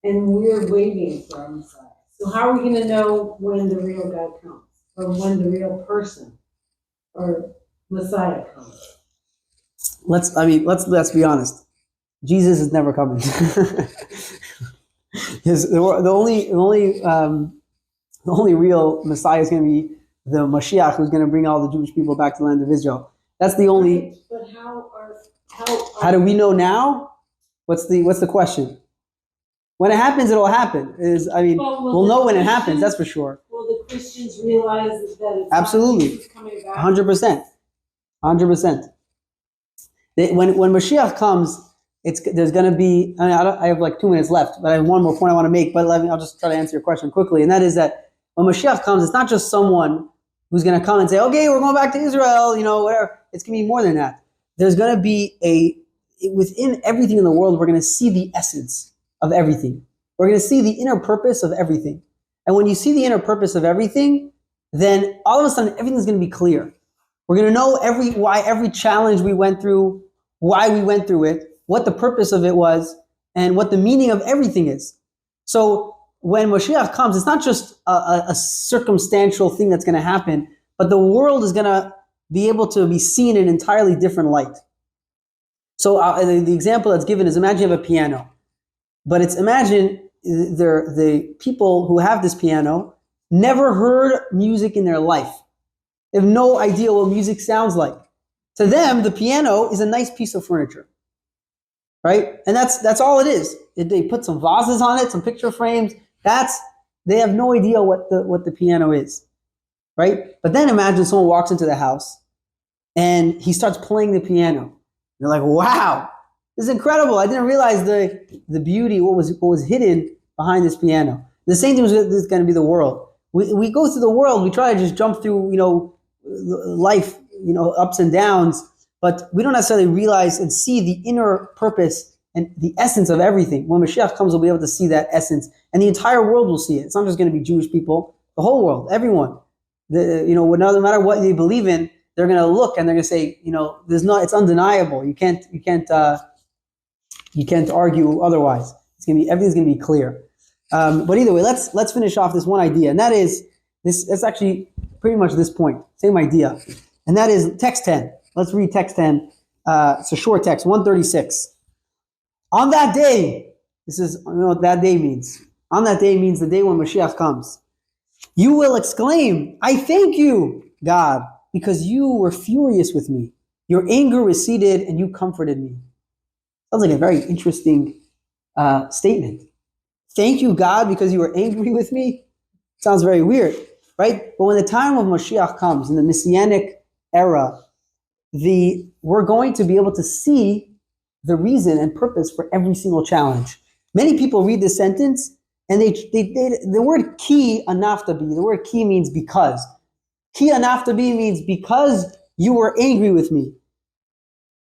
And we're waiting for our Messiah. So how are we going to know when the real God comes? Or when the real person or Messiah comes? Let's be honest. Jesus is never coming. The only real Messiah is going to be the Mashiach, who's going to bring all the Jewish people back to the land of Israel. That's the only. But how do we know now? What's the question? When it happens, it'll happen. Well, will we'll the know when it happens, Christians- that's for sure. Will the Christians realize that it's Absolutely. not Jesus coming back? 100%. 100%. When Mashiach comes, there's going to be, I have like 2 minutes left, but I have one more point I want to make, but I'll just try to answer your question quickly. And that is that when Mashiach comes, it's not just someone who's going to come and say, okay, we're going back to Israel, whatever. It's going to be more than that. There's going to be within everything in the world, we're going to see the essence of everything. We're going to see the inner purpose of everything. And when you see the inner purpose of everything, then all of a sudden everything's going to be clear. We're going to know why every challenge we went through, why we went through it, what the purpose of it was, and what the meaning of everything is. So when Mashiach comes, it's not just a circumstantial thing that's going to happen, but the world is going to be able to be seen in an entirely different light. So the example that's given is, imagine you have a piano, but imagine the people who have this piano never heard music in their life. They have no idea what music sounds like. To them, the piano is a nice piece of furniture, right? And that's all it is. They put some vases on it, some picture frames. They have no idea what the piano is, right? But then imagine someone walks into the house and he starts playing the piano. They're like, wow, this is incredible. I didn't realize the beauty, what was hidden behind this piano. The same thing is going to be the world. We go through the world, we try to just jump through, life, ups and downs, but we don't necessarily realize and see the inner purpose and the essence of everything. When Mashiach comes, we'll be able to see that essence, and the entire world will see it. It's not just going to be Jewish people, the whole world, everyone. No matter what they believe in, they're going to look and they're going to say, it's undeniable. You can't argue otherwise. Everything's going to be clear. But either way, let's finish off this one idea, and that is that's actually pretty much this point, same idea, and that is text 10. Let's read text 10. It's a short text, 136. On that day, this is what that day means. On that day means the day when Mashiach comes. You will exclaim, "I thank you, God, because you were furious with me. Your anger receded and you comforted me." Sounds like a very interesting statement. Thank you, God, because you were angry with me. Sounds very weird, right? But when the time of Mashiach comes, in the Messianic era, we're going to be able to see the reason and purpose for every single challenge. Many people read this sentence, and the word ki anaftabi, the word ki means because. Ki anaftabi means because you were angry with me.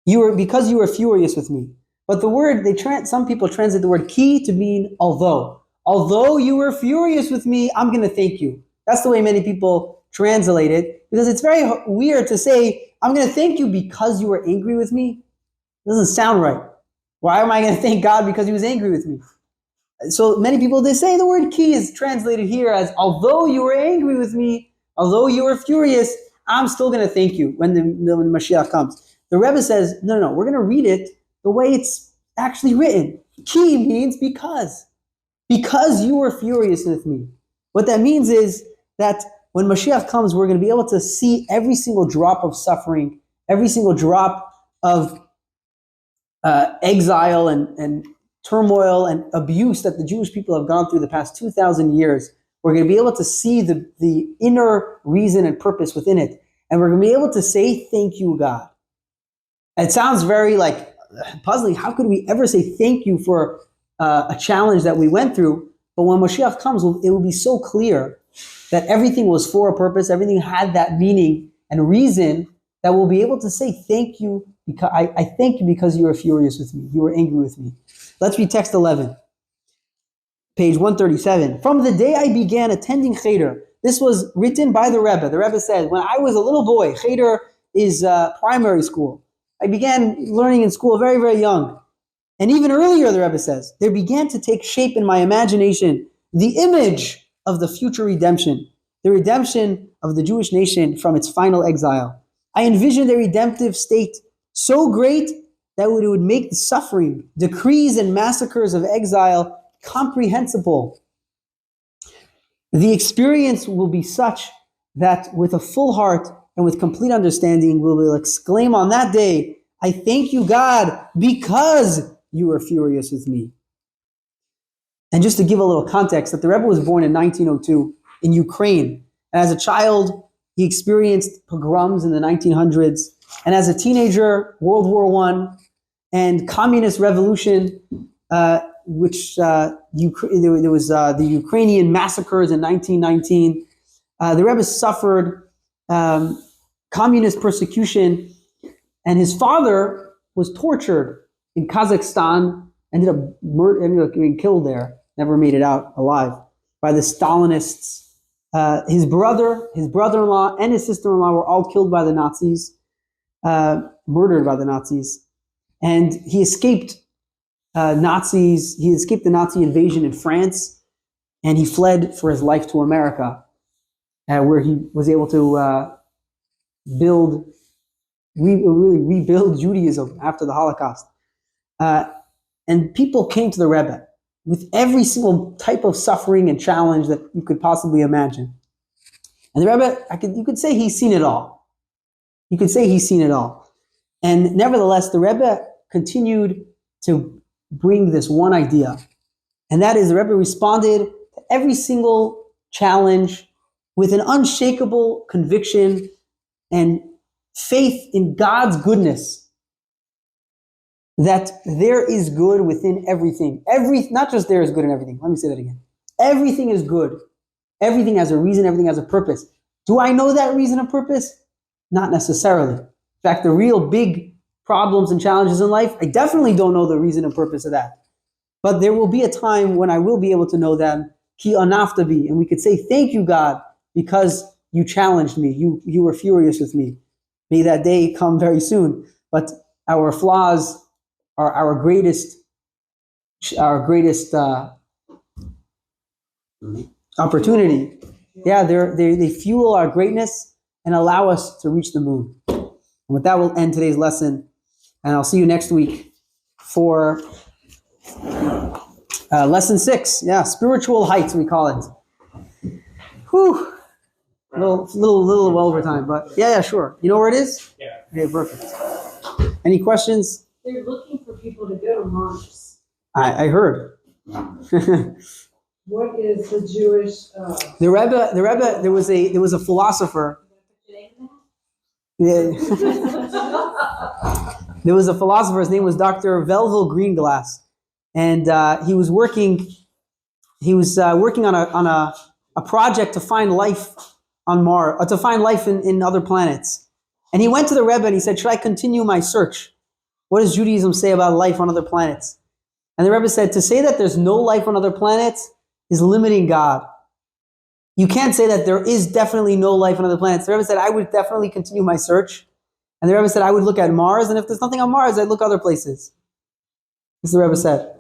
Because you were furious with me. But the word, some people translate the word ki to mean although. Although you were furious with me, I'm going to thank you. That's the way many people translate it, because it's very weird to say, I'm going to thank you because you were angry with me. It doesn't sound right. Why am I going to thank God because he was angry with me? So many people, they say the word ki is translated here as, although you were angry with me, although you were furious, I'm still going to thank you when Mashiach comes. The Rebbe says, no, we're going to read it the way it's actually written. Ki means because. Because you were furious with me. What that means is that when Mashiach comes, we're going to be able to see every single drop of suffering, every single drop of exile and turmoil and abuse that the Jewish people have gone through the past 2,000 years. We're going to be able to see the inner reason and purpose within it. And we're going to be able to say, thank you, God. It sounds very puzzling. How could we ever say thank you for a challenge that we went through? But when Mashiach comes, it will be so clear that everything was for a purpose, everything had that meaning and reason, that we'll be able to say thank you, because I thank you because you were furious with me, you were angry with me. Let's read text 11, page 137. From the day I began attending Cheder, this was written by the Rebbe. The Rebbe said, when I was a little boy, Cheder is primary school. I began learning in school very, very young. And even earlier, the Rebbe says, there began to take shape in my imagination the image of the future redemption, the redemption of the Jewish nation from its final exile. I envisioned a redemptive state so great that it would make the suffering, decrees, and massacres of exile comprehensible. The experience will be such that with a full heart and with complete understanding, we will exclaim on that day, I thank you, God, because you were furious with me. And just to give a little context, that the Rebbe was born in 1902 in Ukraine. And as a child, he experienced pogroms in the 1900s. And as a teenager, World War I and communist revolution, there was the Ukrainian massacres in 1919. The Rebbe suffered communist persecution, and his father was tortured in Kazakhstan, ended up being killed there, never made it out alive, by the Stalinists. His brother-in-law, and his sister-in-law were all killed by the Nazis, murdered by the Nazis. And he escaped Nazis. He escaped the Nazi invasion in France, and he fled for his life to America, where he was able to rebuild Judaism after the Holocaust. And people came to the Rebbe with every single type of suffering and challenge that you could possibly imagine. And the Rebbe, you could say he's seen it all. You could say he's seen it all. And nevertheless, the Rebbe continued to bring this one idea. And that is, the Rebbe responded to every single challenge with an unshakable conviction and faith in God's goodness, that there is good within everything. Not just there is good in everything. Let me say that again. Everything is good. Everything has a reason. Everything has a purpose. Do I know that reason and purpose? Not necessarily. In fact, the real big problems and challenges in life, I definitely don't know the reason and purpose of that. But there will be a time when I will be able to know them. Ki anaftabi, and we could say, thank you, God, because you challenged me. You were furious with me. May that day come very soon. But our flaws are our greatest opportunity. Yeah, they fuel our greatness and allow us to reach the moon. And with that, we'll end today's lesson, and I'll see you next week for lesson 6. Yeah, spiritual heights, we call it. Whew. A little well over time, but yeah, sure. You know where it is? Yeah. Okay, perfect. Any questions? They're looking for people to go to Mars. I heard. What is the Jewish? The Rebbe. There was a philosopher. Yeah. There was a philosopher. His name was Dr. Melville Greenglass, and he was working on a project to find life on Mars, to find life in other planets. And he went to the Rebbe and he said, "Should I continue my search? What does Judaism say about life on other planets?" And the Rebbe said, to say that there's no life on other planets is limiting God. You can't say that there is definitely no life on other planets. The Rebbe said, I would definitely continue my search. And the Rebbe said, I would look at Mars, and if there's nothing on Mars, I'd look other places. This is the Rebbe said.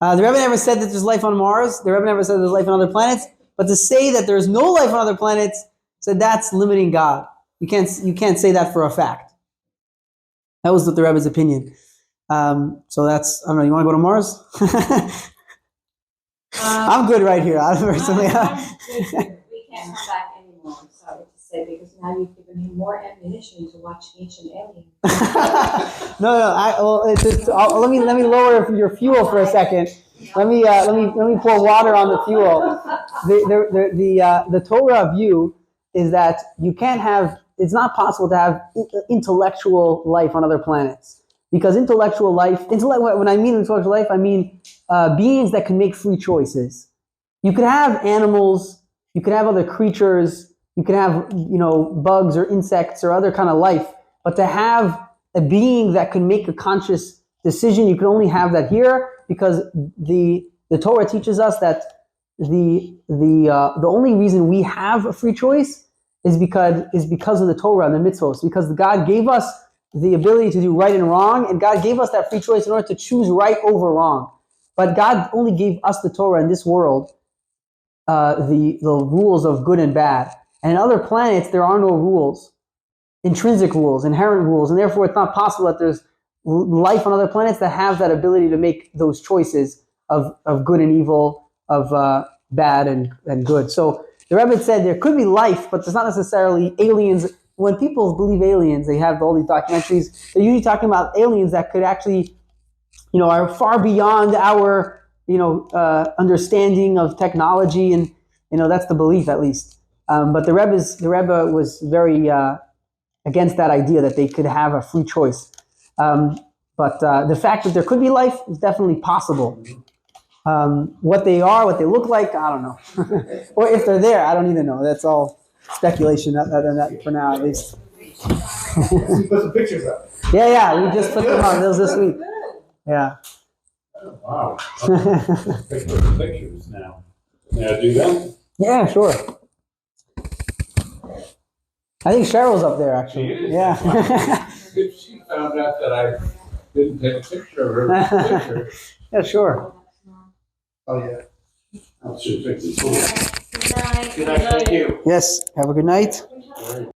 The Rebbe never said that there's life on Mars. The Rebbe never said there's life on other planets. But to say that there's no life on other planets, said that's limiting God. You can't say that for a fact. That was the Rebbe's opinion. So that's, I don't know, you want to go to Mars? I'm good right here. I'm personally. We can't come back anymore, I'm sorry to say, because now you've given him more ammunition to watch Ancient Aliens. Let me lower your fuel for a second. Let me pour water on the fuel. The Torah view is that you can't have. It's not possible to have intellectual life on other planets. Because intellectual life, when I mean intellectual life, I mean beings that can make free choices. You could have animals, you could have other creatures, you could have, bugs or insects or other kind of life, but to have a being that can make a conscious decision, you can only have that here, because the Torah teaches us that the only reason we have a free choice is because of the Torah and the mitzvos, because God gave us the ability to do right and wrong, and God gave us that free choice in order to choose right over wrong. But God only gave us the Torah in this world, the rules of good and bad. And in other planets, there are no rules, intrinsic rules, inherent rules, and therefore it's not possible that there's life on other planets that have that ability to make those choices of good and evil, of bad and good. So the Rebbe said there could be life, but there's not necessarily aliens. When people believe aliens, they have all these documentaries. They're usually talking about aliens that could actually, are far beyond our understanding of technology, and that's the belief at least. But the Rebbe was very against that idea that they could have a free choice. But the fact that there could be life is definitely possible. What they are, what they look like, I don't know. Or if they're there, I don't even know. That's all speculation for now, at least. You put some pictures up. Yeah, we just put them up. That was this week. Yeah. Oh, wow. Pictures now. May I do that? Yeah, sure. I think Cheryl's up there, actually. She is? Yeah. If she found out that I didn't take a picture of her picture. Yeah, sure. Oh, yeah. I should fix it. Good night. Good night, thank you. Yes, have a good night. All right.